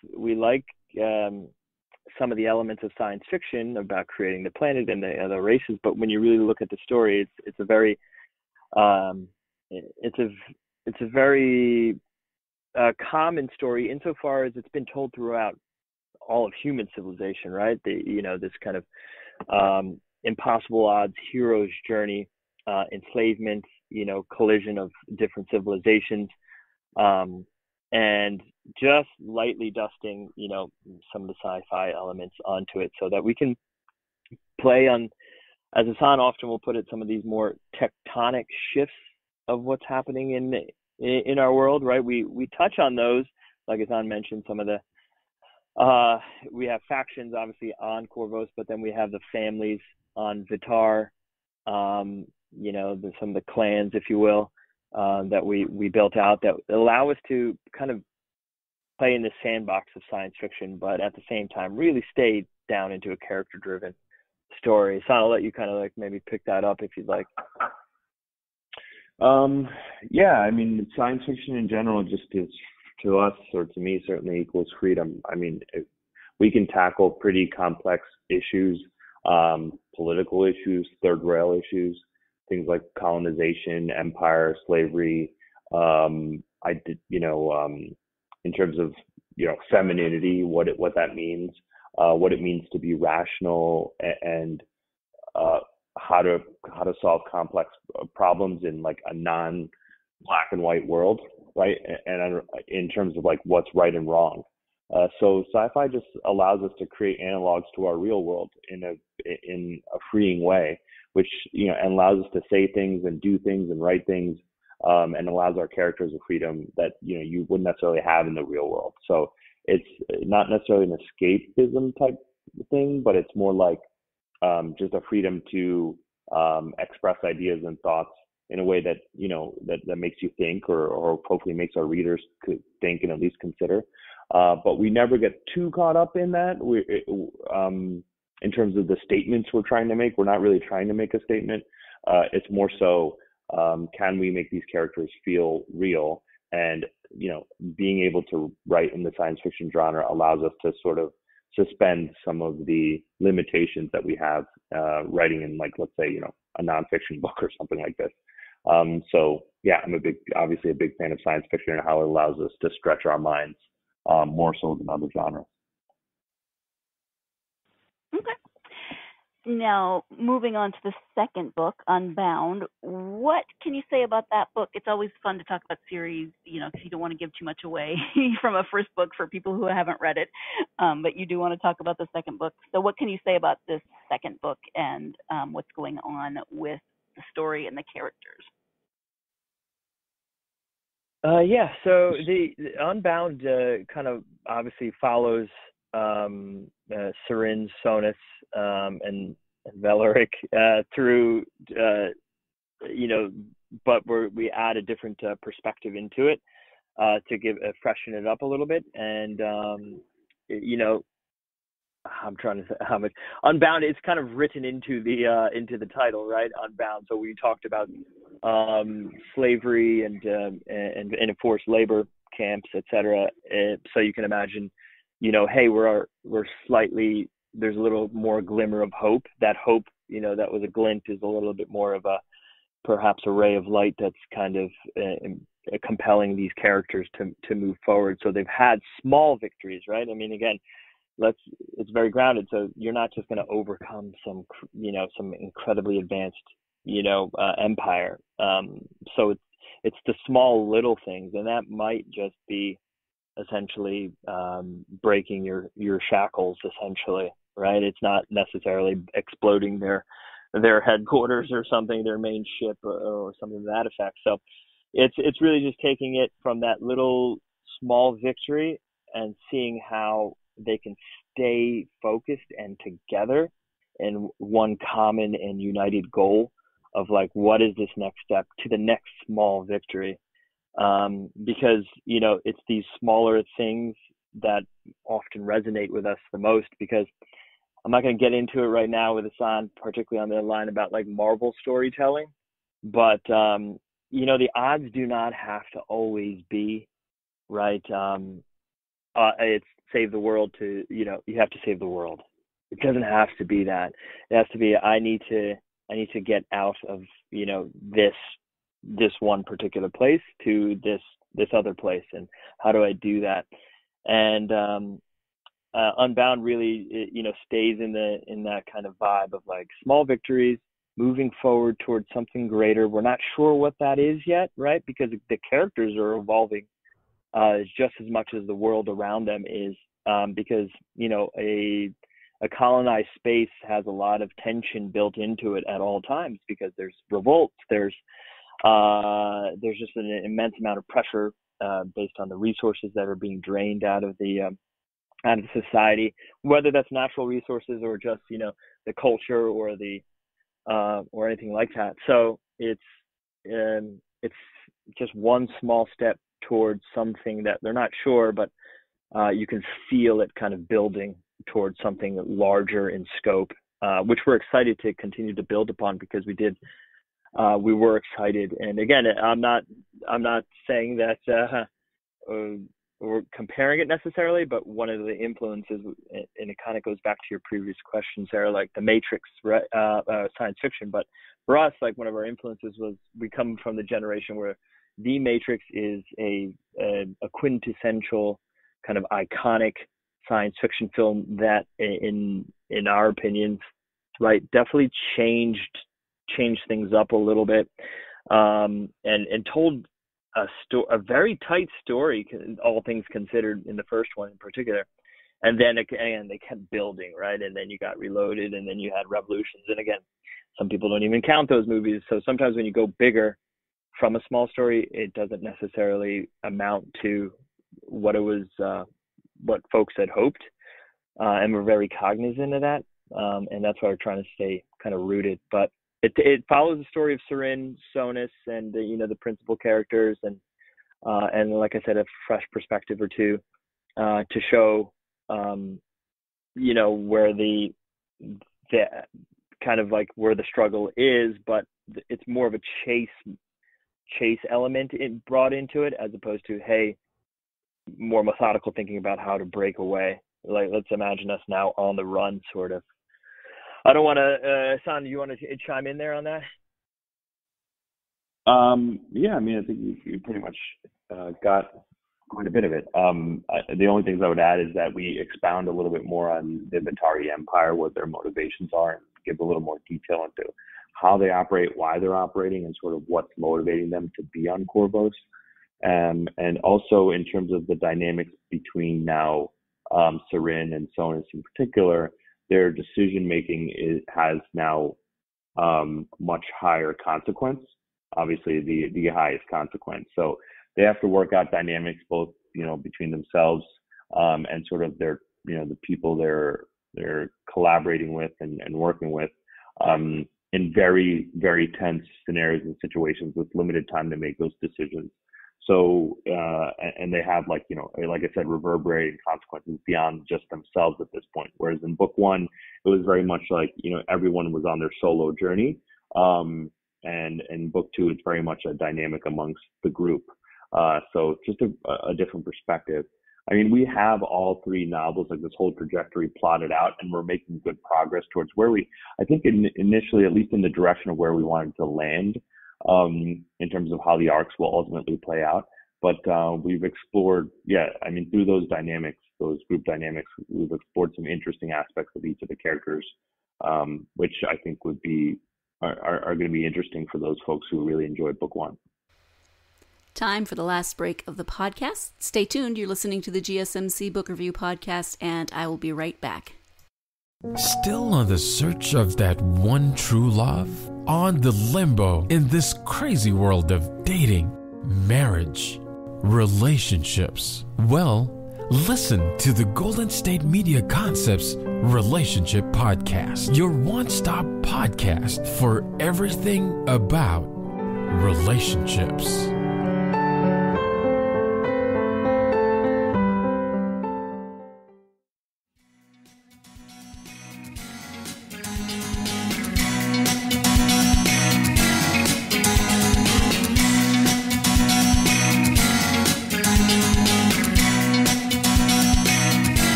some of the elements of science fiction about creating the planet and the other races, but when you really look at the story, it's a very common story insofar as it's been told throughout all of human civilization, right? This kind of impossible odds hero's journey, enslavement, collision of different civilizations, and just lightly dusting, some of the sci-fi elements onto it so that we can play on, as Ehsan often will put it, some of these more tectonic shifts of what's happening in our world, right? We touch on those, like Ehsan mentioned, some of the we have factions obviously on Corvos, but then we have the families on Vitar, some of the clans, if you will, that we built out that allow us to kind of play in the sandbox of science fiction, but at the same time really stay down into a character-driven story. So I'll let you kind of like maybe pick that up if you'd like. Yeah, I mean, science fiction in general just is to us, or to me certainly, equals freedom. I mean, we can tackle pretty complex issues, political issues, third rail issues, things like colonization, empire, slavery. In terms of, femininity, what that means, what it means to be rational, and how to solve complex problems in like a non-black and white world, right? And in terms of like what's right and wrong. So sci-fi just allows us to create analogs to our real world in a freeing way, which and allows us to say things and do things and write things, and allows our characters a freedom that you wouldn't necessarily have in the real world. So it's not necessarily an escapism type thing, but it's more like just a freedom to express ideas and thoughts in a way that that makes you think, or hopefully makes our readers think and at least consider. But we never get too caught up in that. In terms of the statements we're trying to make, we're not really trying to make a statement. It's more so, can we make these characters feel real? And being able to write in the science fiction genre allows us to sort of suspend some of the limitations that we have writing in, like, let's say, a nonfiction book or something like this. So yeah, I'm obviously a big fan of science fiction and how it allows us to stretch our minds more so than other genres. Okay. Now, moving on to the second book, Unbound, what can you say about that book? It's always fun to talk about series, because you don't want to give too much away from a first book for people who haven't read it, but you do want to talk about the second book. So what can you say about this second book and what's going on with the story and the characters? So the Unbound kind of obviously follows Seren, Sonus, and Valeric through, but we add a different perspective into it to freshen it up a little bit. And I'm trying to say how much Unbound is kind of written into the title, right? Unbound. So we talked about slavery and enforced labor camps, etc. So you can imagine, hey, we're slightly, there's a little more glimmer of hope. That hope, that was a glint, is a little bit more of perhaps a ray of light that's kind of compelling these characters to move forward. So they've had small victories, right? I mean, again, it's very grounded. So you're not just going to overcome some incredibly advanced, empire. So it's the small little things, and that might just be essentially breaking your shackles, essentially, right? It's not necessarily exploding their headquarters or something, their main ship or something to that effect. So it's really just taking it from that little small victory and seeing how they can stay focused and together in one common and united goal of, like, what is this next step to the next small victory? Because, it's these smaller things that often resonate with us the most, because I'm not going to get into it right now with Ehsan, particularly on the line about like Marvel storytelling, but, the odds do not have to always be right. It's save the world to, you have to save the world. It doesn't have to be that. It has to be, I need to get out of, this one particular place to this other place, and how do I do that? And Unbound really, stays in that kind of vibe of like small victories, moving forward towards something greater. We're not sure what that is yet, right? Because the characters are evolving just as much as the world around them is, because a colonized space has a lot of tension built into it at all times, because there's revolts, there's just an immense amount of pressure based on the resources that are being drained out of the society, whether that's natural resources or just the culture or the or anything like that. So it's just one small step towards something that they're not sure, but you can feel it kind of building towards something larger in scope, which we're excited to continue to build upon, because we were excited. And again, I'm not saying that we're comparing it necessarily, but one of the influences, and it kind of goes back to your previous question, Sarah, like the Matrix, science fiction. But for us, like one of our influences was we come from the generation where the Matrix is a quintessential kind of iconic science fiction film that, in our opinions, right, definitely changed things up a little bit, and told a very tight story, all things considered, in the first one in particular. And then again, they kept building, right? And then you got Reloaded, and then you had Revolutions. And again, some people don't even count those movies. So sometimes when you go bigger from a small story, it doesn't necessarily amount to what it was, what folks had hoped. And we're very cognizant of that. And that's why we're trying to stay kind of rooted. But it follows the story of Sarin, Sonus, and the principal characters, and like I said, a fresh perspective or two to show where the kind of like where the struggle is, but it's more of a chase element brought into it, as opposed to, hey, more methodical thinking about how to break away. Like, let's imagine us now on the run, sort of. I don't want to, Ehsan, do you want to chime in there on that? Yeah, I mean, I think you pretty much got quite a bit of it. The only things I would add is that we expound a little bit more on the Batari Empire, what their motivations are, and give a little more detail into how they operate, why they're operating, and sort of what's motivating them to be on Corvos. And also in terms of the dynamics between now Sarin and Sonus in particular, their decision making has now much higher consequence. Obviously, the highest consequence. So they have to work out dynamics both between themselves and sort of their the people they're collaborating with and working with in very, very tense scenarios and situations with limited time to make those decisions. So, and they have like I said, reverberating consequences beyond just themselves at this point. Whereas in book one, it was very much like, everyone was on their solo journey. And in book two, it's very much a dynamic amongst the group. So just a different perspective. I mean, we have all three novels, like this whole trajectory plotted out, and we're making good progress towards where I think initially, at least in the direction of where we wanted to land, in terms of how the arcs will ultimately play out. But we've explored, through those dynamics, those group dynamics, we've explored some interesting aspects of each of the characters, which I think are going to be interesting for those folks who really enjoyed book one. Time for the last break of the podcast. Stay tuned. You're listening to the GSMC Book Review Podcast, and I will be right back. Still on the search of that one true love? On the limbo in this crazy world of dating, marriage, relationships? Well, listen to the Golden State Media Concepts Relationship Podcast, your one-stop podcast for everything about relationships.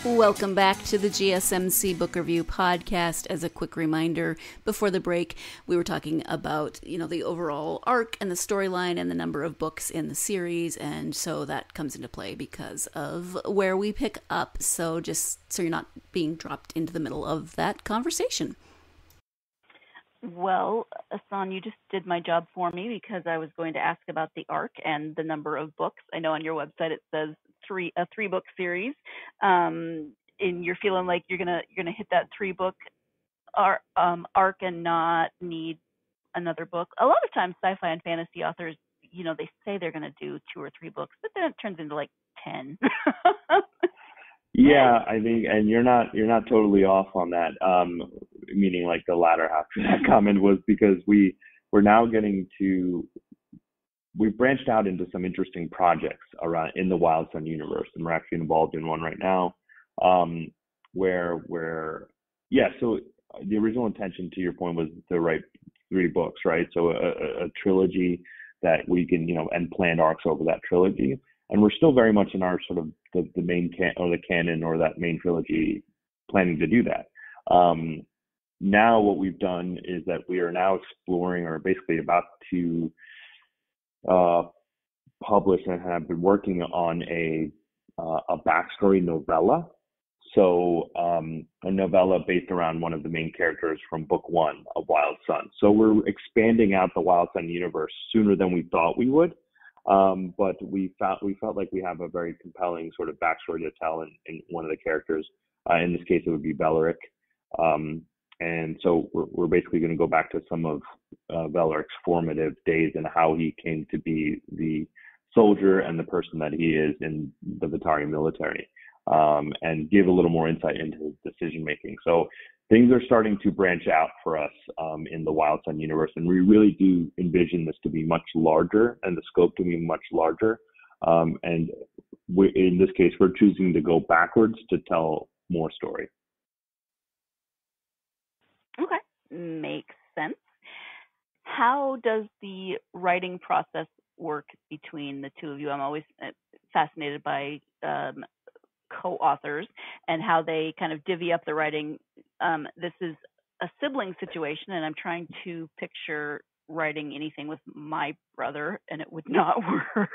Welcome back to the GSMC Book Review Podcast. As a quick reminder, before the break, we were talking about, the overall arc and the storyline and the number of books in the series, and so that comes into play because of where we pick up, so just so you're not being dropped into the middle of that conversation. Well, Ehsan, you just did my job for me, because I was going to ask about the arc and the number of books. I know on your website it says a 3-book series, and you're feeling like you're gonna hit that 3-book arc and not need another book. A lot of times, sci-fi and fantasy authors, they say they're gonna do 2 or 3 books, but then it turns into like 10. Yeah, I think, and you're not totally off on that. Meaning, like, the latter half of that comment was because we're now we've branched out into some interesting projects around in the Wild Sun universe, and we're actually involved in one right now, so the original intention, to your point, was to write 3 books, right? So a trilogy that we can, and planned arcs over that trilogy. And we're still very much in our sort of the main canon or that main trilogy, planning to do that. Now what we've done is that we are now exploring, or basically about to publish and have been working on a backstory novella. So a novella based around one of the main characters from book 1 of Wild Sun. So we're expanding out the Wild Sun universe sooner than we thought we would. But we felt like we have a very compelling sort of backstory to tell in one of the characters. In this case, it would be Beleric. And so we're basically going to go back to some of Beleric's formative days and how he came to be the soldier and the person that he is in the Vitari military, and give a little more insight into his decision making. So things are starting to branch out for us in the Wild Sun universe, and we really do envision this to be much larger and the scope to be much larger. And in this case, we're choosing to go backwards to tell more story. Okay, makes sense. How does the writing process work between the two of you? I'm always fascinated by co-authors and how they kind of divvy up the writing. This is a sibling situation, and I'm trying to picture writing anything with my brother, and it would not work.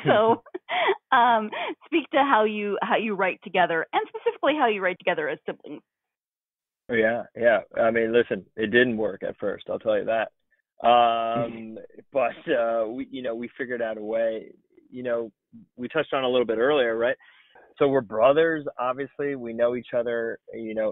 So speak to how you write together, and specifically how you write together as siblings. Yeah. I mean, listen, it didn't work at first, I'll tell you that. But we figured out a way. We touched on a little bit earlier, right? So we're brothers, obviously. We know each other,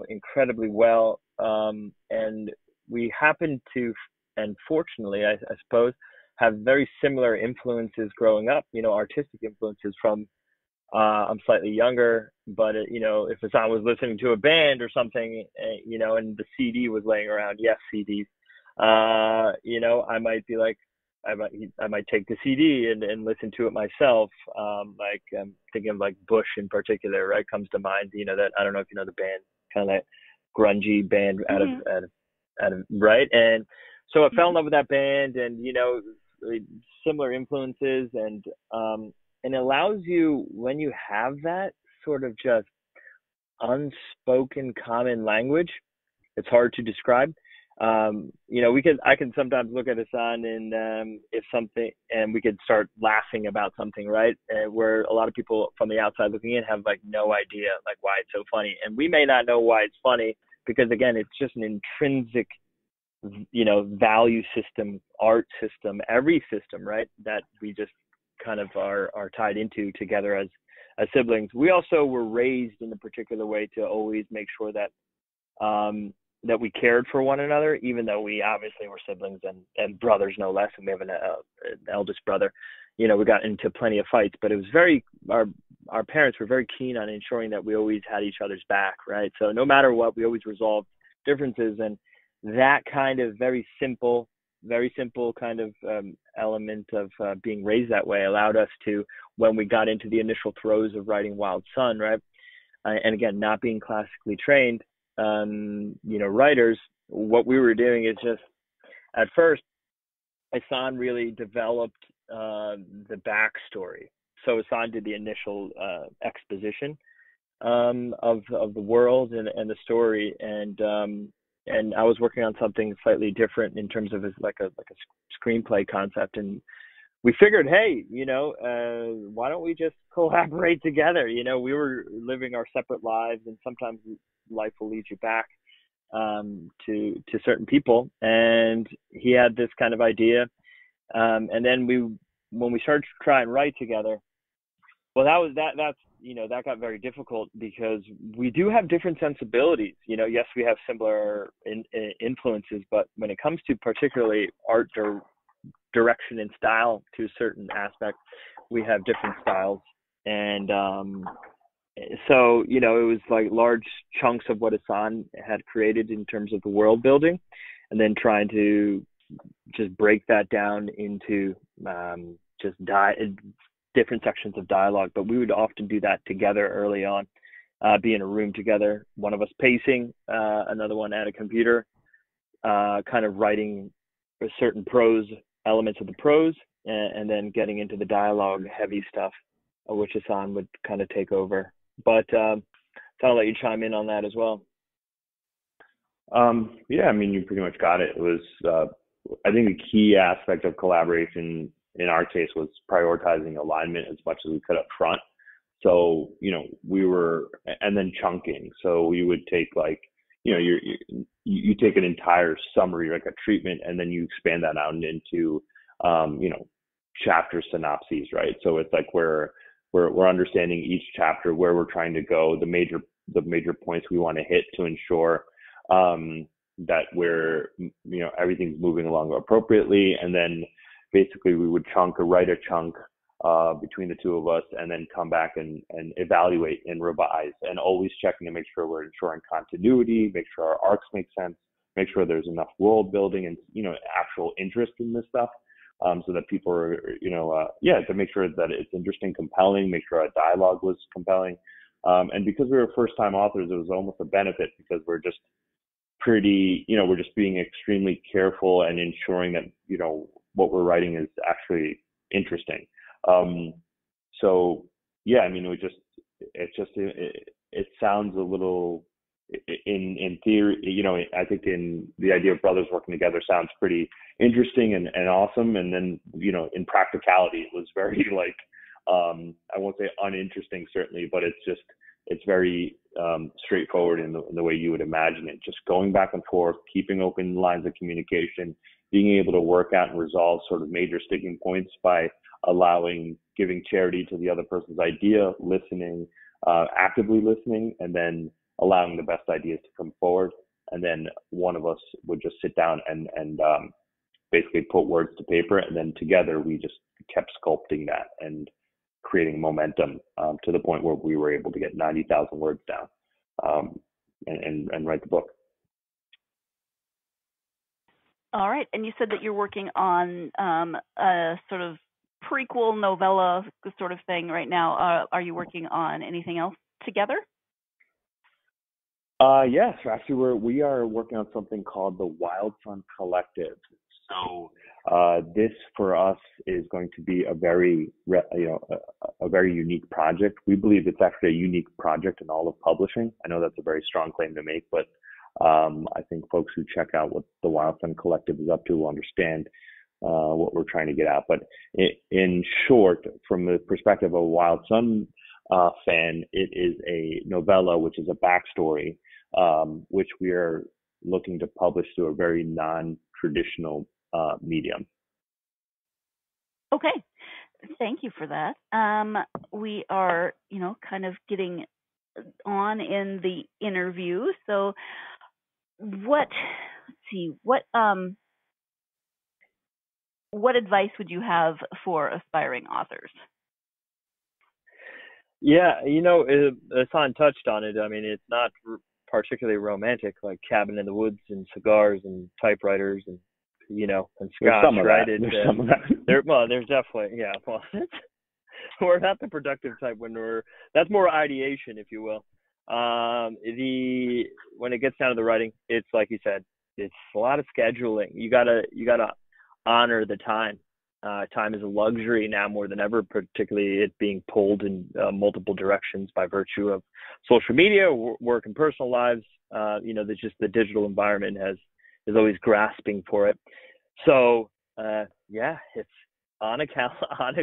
incredibly well. And we happen to, and fortunately, I suppose, have very similar influences growing up, artistic influences from, I'm slightly younger, but, if Ehsan was listening to a band or something, and the CD was laying around, yes, CDs, I might be like, I might take the CD and listen to it myself. Like I'm thinking of like Bush in particular, right? Comes to mind, that, I don't know if you know the band, kind of that grungy band out of right. And so I fell in love with that band, and, similar influences, and it allows you, when you have that sort of just unspoken common language, it's hard to describe. I can sometimes look at Ehsan and if something, and we could start laughing about something, right? Where a lot of people from the outside looking in have like no idea like why it's so funny, and we may not know why it's funny because again, it's just an intrinsic, value system, art system, every system, right? That we just kind of are tied into together as siblings. We also were raised in a particular way to always make sure that that we cared for one another, even though we obviously were siblings and brothers no less, and we have an eldest brother. We got into plenty of fights, but it was our parents were very keen on ensuring that we always had each other's back, right? So no matter what, we always resolved differences, and that kind of very simple kind of element of being raised that way allowed us to, when we got into the initial throes of writing Wild Sun, right? And again, not being classically trained, writers, what we were doing is just, at first, Ehsan really developed the backstory. So Ehsan did the initial exposition of the world and the story, and I was working on something slightly different in terms of like a screenplay concept, and we figured, hey, why don't we just collaborate together? We were living our separate lives, and sometimes life will lead you back to certain people, and he had this kind of idea, and then when we started to try and write together, well, that got very difficult because we do have different sensibilities. Yes, we have similar influences, but when it comes to particularly art direction and style to a certain aspect, we have different styles. And so, it was like large chunks of what Ehsan had created in terms of the world building, and then trying to just break that down into different sections of dialogue. But we would often do that together early on. be in a room together, one of us pacing, another one at a computer, kind of writing certain prose elements of the prose, and then getting into the dialogue heavy stuff, which Ehsan would kind of take over. But I'll let you chime in on that as well. Yeah, I mean, you pretty much got it. It was, I think the key aspect of collaboration in our case was prioritizing alignment as much as we could up front. So, and then chunking. So we would take you take an entire summary, like a treatment, and then you expand that out into, chapter synopses, right? So it's like we're understanding each chapter, where we're trying to go, the major points we want to hit to ensure that we're, everything's moving along appropriately. And then basically we would write a chunk between the two of us, and then come back and evaluate and revise, and always checking to make sure we're ensuring continuity, make sure our arcs make sense, make sure there's enough world building and, actual interest in this stuff, so that people are, to make sure that it's interesting, compelling, make sure our dialogue was compelling. And because we were first-time authors, it was almost a benefit, because we're just we're just being extremely careful and ensuring that, what we're writing is actually interesting. So yeah, I mean, it sounds a little, in theory, I think in the idea of brothers working together sounds pretty interesting and awesome. And then, in practicality, it was very I won't say uninteresting certainly, but it's very straightforward in the way you would imagine it. Just going back and forth, keeping open lines of communication, being able to work out and resolve sort of major sticking points by giving charity to the other person's idea, listening, actively listening, and then allowing the best ideas to come forward. And then one of us would just sit down and basically put words to paper, and then together we just kept sculpting that and creating momentum to the point where we were able to get 90,000 words down and write the book. All right. And you said that you're working on a sort of prequel novella sort of thing right now. Are you working on anything else together? Yes, actually we are working on something called the Wild Sun Collective. So this for us is going to be a very unique project. We believe it's actually a unique project in all of publishing. I know that's a very strong claim to make, but I think folks who check out what the Wild Sun Collective is up to will understand what we're trying to get at. But in short, from the perspective of a Wild Sun fan, it is a novella, which is a backstory, which we are looking to publish through a very non-traditional medium. Okay. Thank you for that. We are, kind of getting on in the interview. So what advice would you have for aspiring authors? Yeah, Ehsan touched on it. I mean, it's not particularly romantic, like cabin in the woods and cigars and typewriters and and scotch, right? There's some of that. There's definitely, yeah. Well, we're not the productive type that's more ideation, if you will. When it gets down to the writing, it's like you said, it's a lot of scheduling. You gotta honor the time. Time is a luxury now more than ever, particularly it being pulled in multiple directions by virtue of social media, work and personal lives. There's just the digital environment is always grasping for it. So it's on a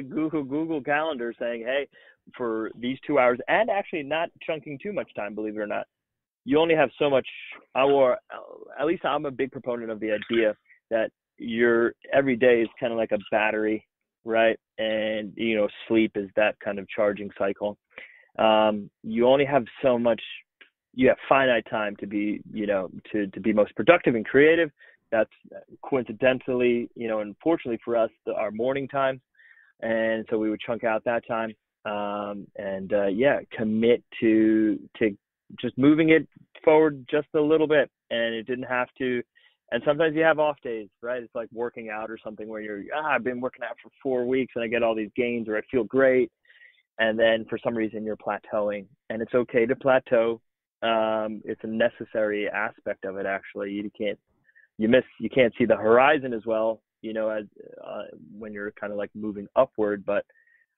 Google Calendar saying, hey, for these 2 hours, and actually not chunking too much time, believe it or not, you only have so much. At least I'm a big proponent of the idea that your every day is kind of like a battery, right? And sleep is that kind of charging cycle. You only have so much. You have finite time to be, to be most productive and creative. That's coincidentally, unfortunately for us, our morning time. And so we would chunk out that time, commit to just moving it forward just a little bit. And it didn't have to. And sometimes you have off days, right? It's like working out or something where I've been working out for 4 weeks and I get all these gains, or I feel great. and then for some reason you're plateauing, and it's okay to plateau. It's a necessary aspect of it, actually. You can't see the horizon as well, as when you're kind of like moving upward, but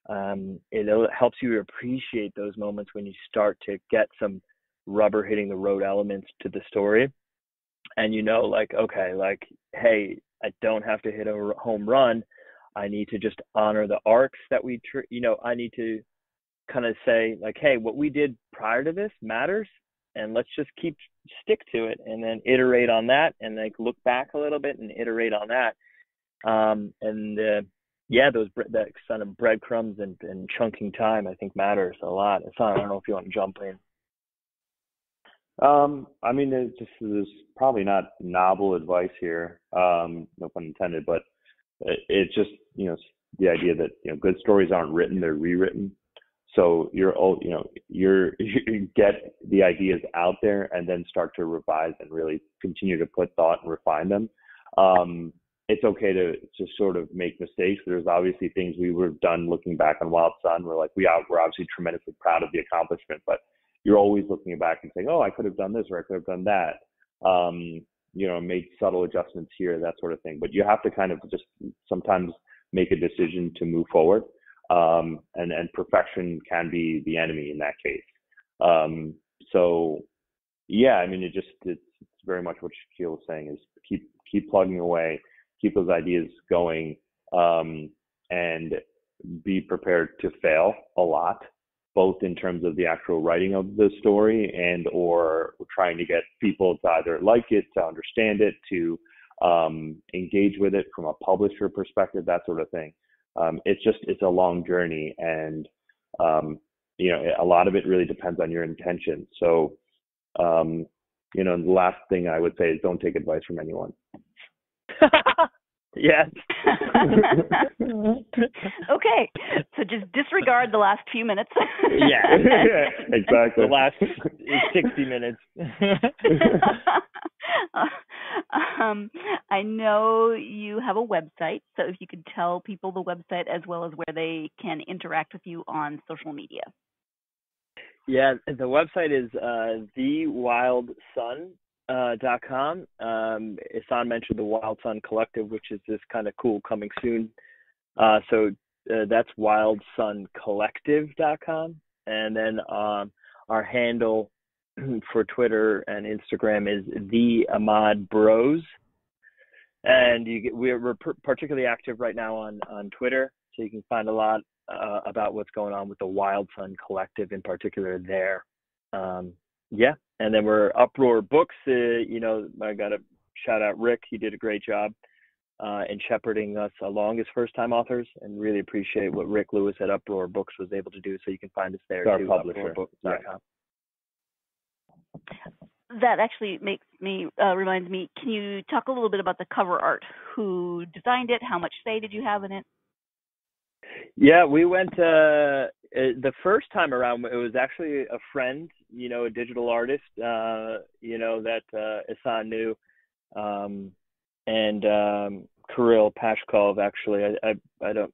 it helps you appreciate those moments when you start to get some rubber hitting the road elements to the story, and like, okay, like, hey, I don't have to hit a home run. I need to just honor the arcs that I need to kind of say, like, hey, what we did prior to this matters, and let's just stick to it, and then iterate on that, and like look back a little bit and iterate on that. That kind of breadcrumbs and chunking time, I think, matters a lot. Ehsan, I don't know if you want to jump in. I mean, there's probably not novel advice here, no pun intended, but it's just, the idea that, good stories aren't written, they're rewritten. So you get the ideas out there and then start to revise and really continue to put thought and refine them. It's okay to sort of make mistakes. There's obviously things we would have done looking back on Wild Sun. We're obviously tremendously proud of the accomplishment, but you're always looking back and saying, oh, I could have done this, or I could have done that. Make subtle adjustments here, that sort of thing. But you have to kind of just sometimes make a decision to move forward. And perfection can be the enemy in that case. So yeah, I mean, it's very much what Shakil was saying, is keep plugging away, keep those ideas going, and be prepared to fail a lot, both in terms of the actual writing of the story and or trying to get people to either like it, to understand it, to engage with it from a publisher perspective, that sort of thing. It's a long journey, and a lot of it really depends on your intention. So the last thing I would say is don't take advice from anyone. Yes. Okay, so just disregard the last few minutes. Yeah, exactly. The last 60 minutes. I know you have a website, so if you could tell people the website as well as where they can interact with you on social media. Yeah, the website is thewildsun.com. Ehsan mentioned the Wild Sun Collective, which is this kind of cool coming soon. So that's wildsuncollective.com. And then our handle for Twitter and Instagram is the Ahmad Bros. And we're particularly active right now on Twitter, so you can find a lot about what's going on with the Wild Sun Collective in particular there. And then we're Uproar Books. I got to shout out Rick. He did a great job in shepherding us along as first-time authors, and really appreciate what Rick Lewis at Uproar Books was able to do. So you can find us there our too, publisher. uproarbooks.com. That actually reminds me, can you talk a little bit about the cover art? Who designed it? How much say did you have in it? Yeah, we went the first time around. It was actually a friend, a digital artist, that Ehsan knew, and Kirill Pashkov. Actually, I don't.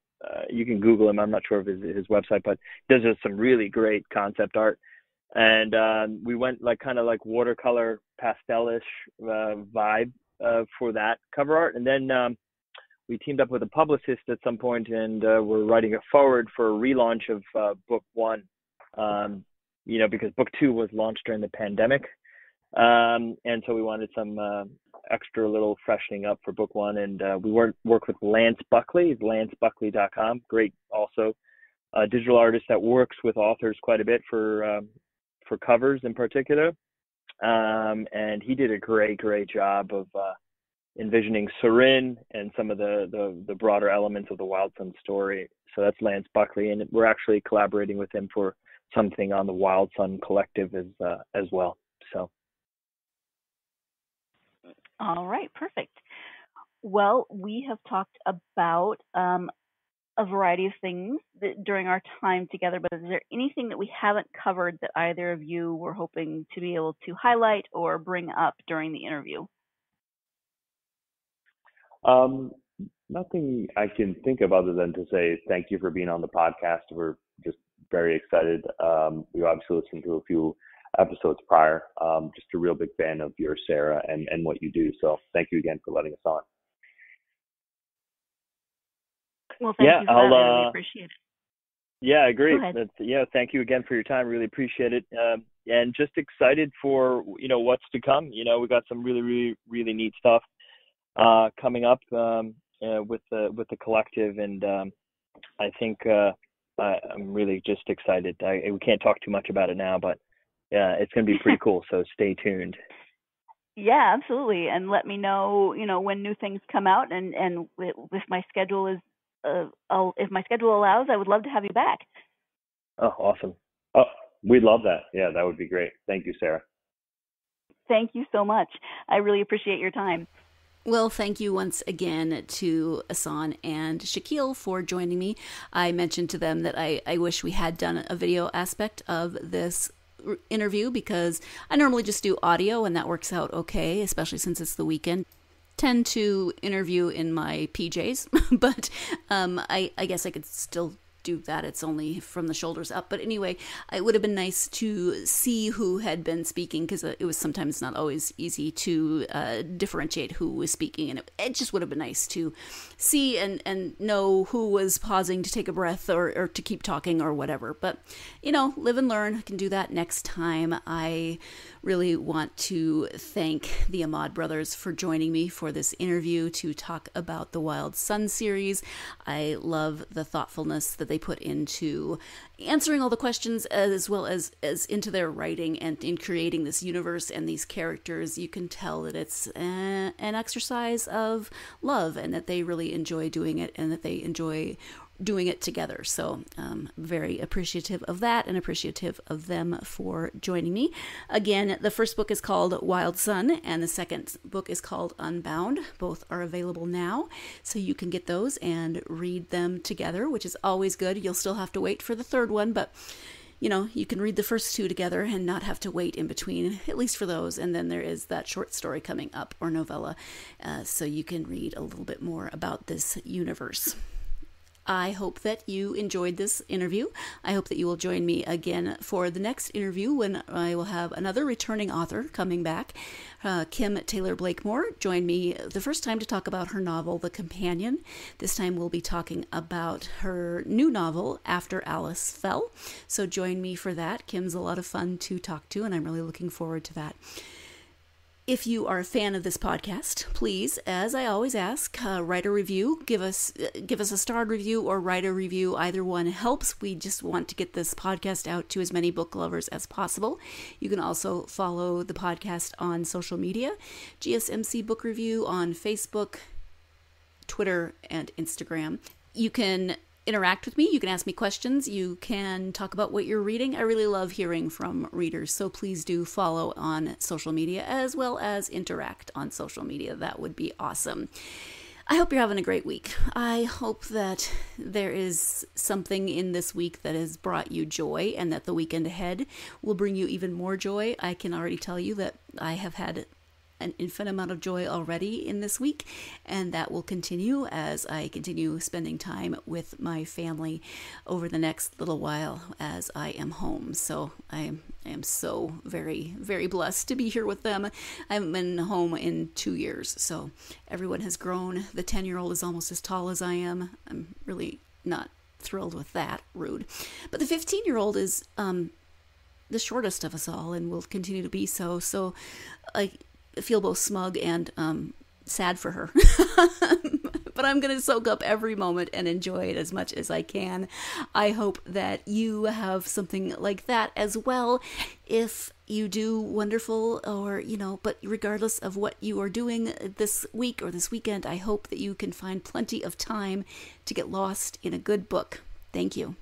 You can Google him. I'm not sure of his website, but he does some really great concept art. And we went kind of watercolor pastelish vibe for that cover art, and then we teamed up with a publicist at some point, and we're writing a forward for a relaunch of book one, because book two was launched during the pandemic, and so we wanted some extra little freshening up for book one, and we worked with Lance Buckley, lancebuckley.com, great also digital artist that works with authors quite a bit for covers in particular, and he did a great job of envisioning Surin and some of the broader elements of the Wild Sun story. So that's Lance Buckley, and we're actually collaborating with him for something on the Wild Sun Collective as well. So. All right, perfect. Well, we have talked about a variety of things during our time together, but is there anything that we haven't covered that either of you were hoping to be able to highlight or bring up during the interview? Nothing I can think of other than to say thank you for being on the podcast. We're just very excited. We obviously listened to a few episodes prior. Just a real big fan of your Sarah and what you do. So thank you again for letting us on. Well, thank you for that. I really appreciate it. Yeah, I agree. Thank you again for your time. Really appreciate it. And just excited for, what's to come. We got some really, really, really neat stuff coming up with the collective. And I think I'm really just excited. We can't talk too much about it now, but yeah, it's going to be pretty cool. So stay tuned. Yeah, absolutely. And let me know, when new things come out, and if my schedule is, if my schedule allows, I would love to have you back. Oh, awesome. Oh, we'd love that. Yeah, that would be great. Thank you, Sarah. Thank you so much. I really appreciate your time. Well, thank you once again to Ehsan and Shakil for joining me. I mentioned to them that I wish we had done a video aspect of this interview, because I normally just do audio and that works out okay, especially since it's the weekend. Tend to interview in my PJs, but I guess I could still do that. It's only from the shoulders up. But anyway, it would have been nice to see who had been speaking, because it was sometimes not always easy to differentiate who was speaking. And it just would have been nice to see and know who was pausing to take a breath or to keep talking or whatever. But, live and learn. I can do that next time. I really want to thank the Ahmad brothers for joining me for this interview to talk about the Wild Sun series. I love the thoughtfulness that they put into answering all the questions, as well as into their writing and in creating this universe and these characters. You can tell that it's an exercise of love, and that they really enjoy doing it, and that they enjoy doing it together. So very appreciative of that, and appreciative of them for joining me. Again, the first book is called Wild Sun, and the second book is called Unbound. Both are available now, so you can get those and read them together, which is always good. You'll still have to wait for the third one, but you can read the first two together and not have to wait in between, at least for those. And then there is that short story coming up, or novella, so you can read a little bit more about this universe. I hope that you enjoyed this interview. I hope that you will join me again for the next interview, when I will have another returning author coming back. Kim Taylor Blakemore joined me the first time to talk about her novel, The Companion. This time we'll be talking about her new novel, After Alice Fell. So join me for that. Kim's a lot of fun to talk to, and I'm really looking forward to that. If you are a fan of this podcast, please, as I always ask, write a review. Give us a starred review or write a review. Either one helps. We just want to get this podcast out to as many book lovers as possible. You can also follow the podcast on social media. GSMC Book Review on Facebook, Twitter, and Instagram. You can interact with me. You can ask me questions. You can talk about what you're reading. I really love hearing from readers, so please do follow on social media, as well as interact on social media. That would be awesome. I hope you're having a great week. I hope that there is something in this week that has brought you joy, and that the weekend ahead will bring you even more joy. I can already tell you that I have had an infinite amount of joy already in this week, and that will continue as I continue spending time with my family over the next little while as I am home. So I am so very, very blessed to be here with them. I haven't been home in 2 years, so everyone has grown. The 10-year-old is almost as tall as I am. I'm really not thrilled with that. Rude. But the 15-year-old is the shortest of us all, and will continue to be so. So I feel both smug and sad for her. But I'm going to soak up every moment and enjoy it as much as I can. I hope that you have something like that as well. If you do, wonderful, or, but regardless of what you are doing this week or this weekend, I hope that you can find plenty of time to get lost in a good book. Thank you.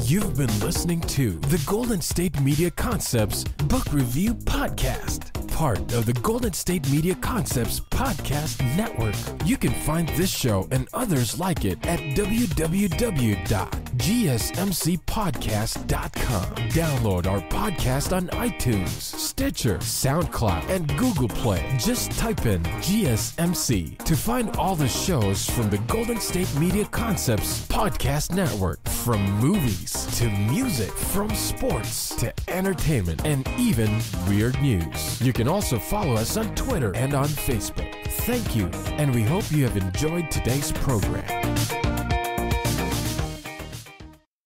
You've been listening to the Golden State Media Concepts Book Review Podcast, part of the Golden State Media Concepts Podcast Network. You can find this show and others like it at www.GSMC.com. GSMCpodcast.com. Download our podcast on iTunes, Stitcher, SoundCloud, and Google Play. Just type in GSMC to find all the shows from the Golden State Media Concepts Podcast Network. From movies to music, from sports to entertainment, and even weird news. You can also follow us on Twitter and on Facebook. Thank you, and we hope you have enjoyed today's program.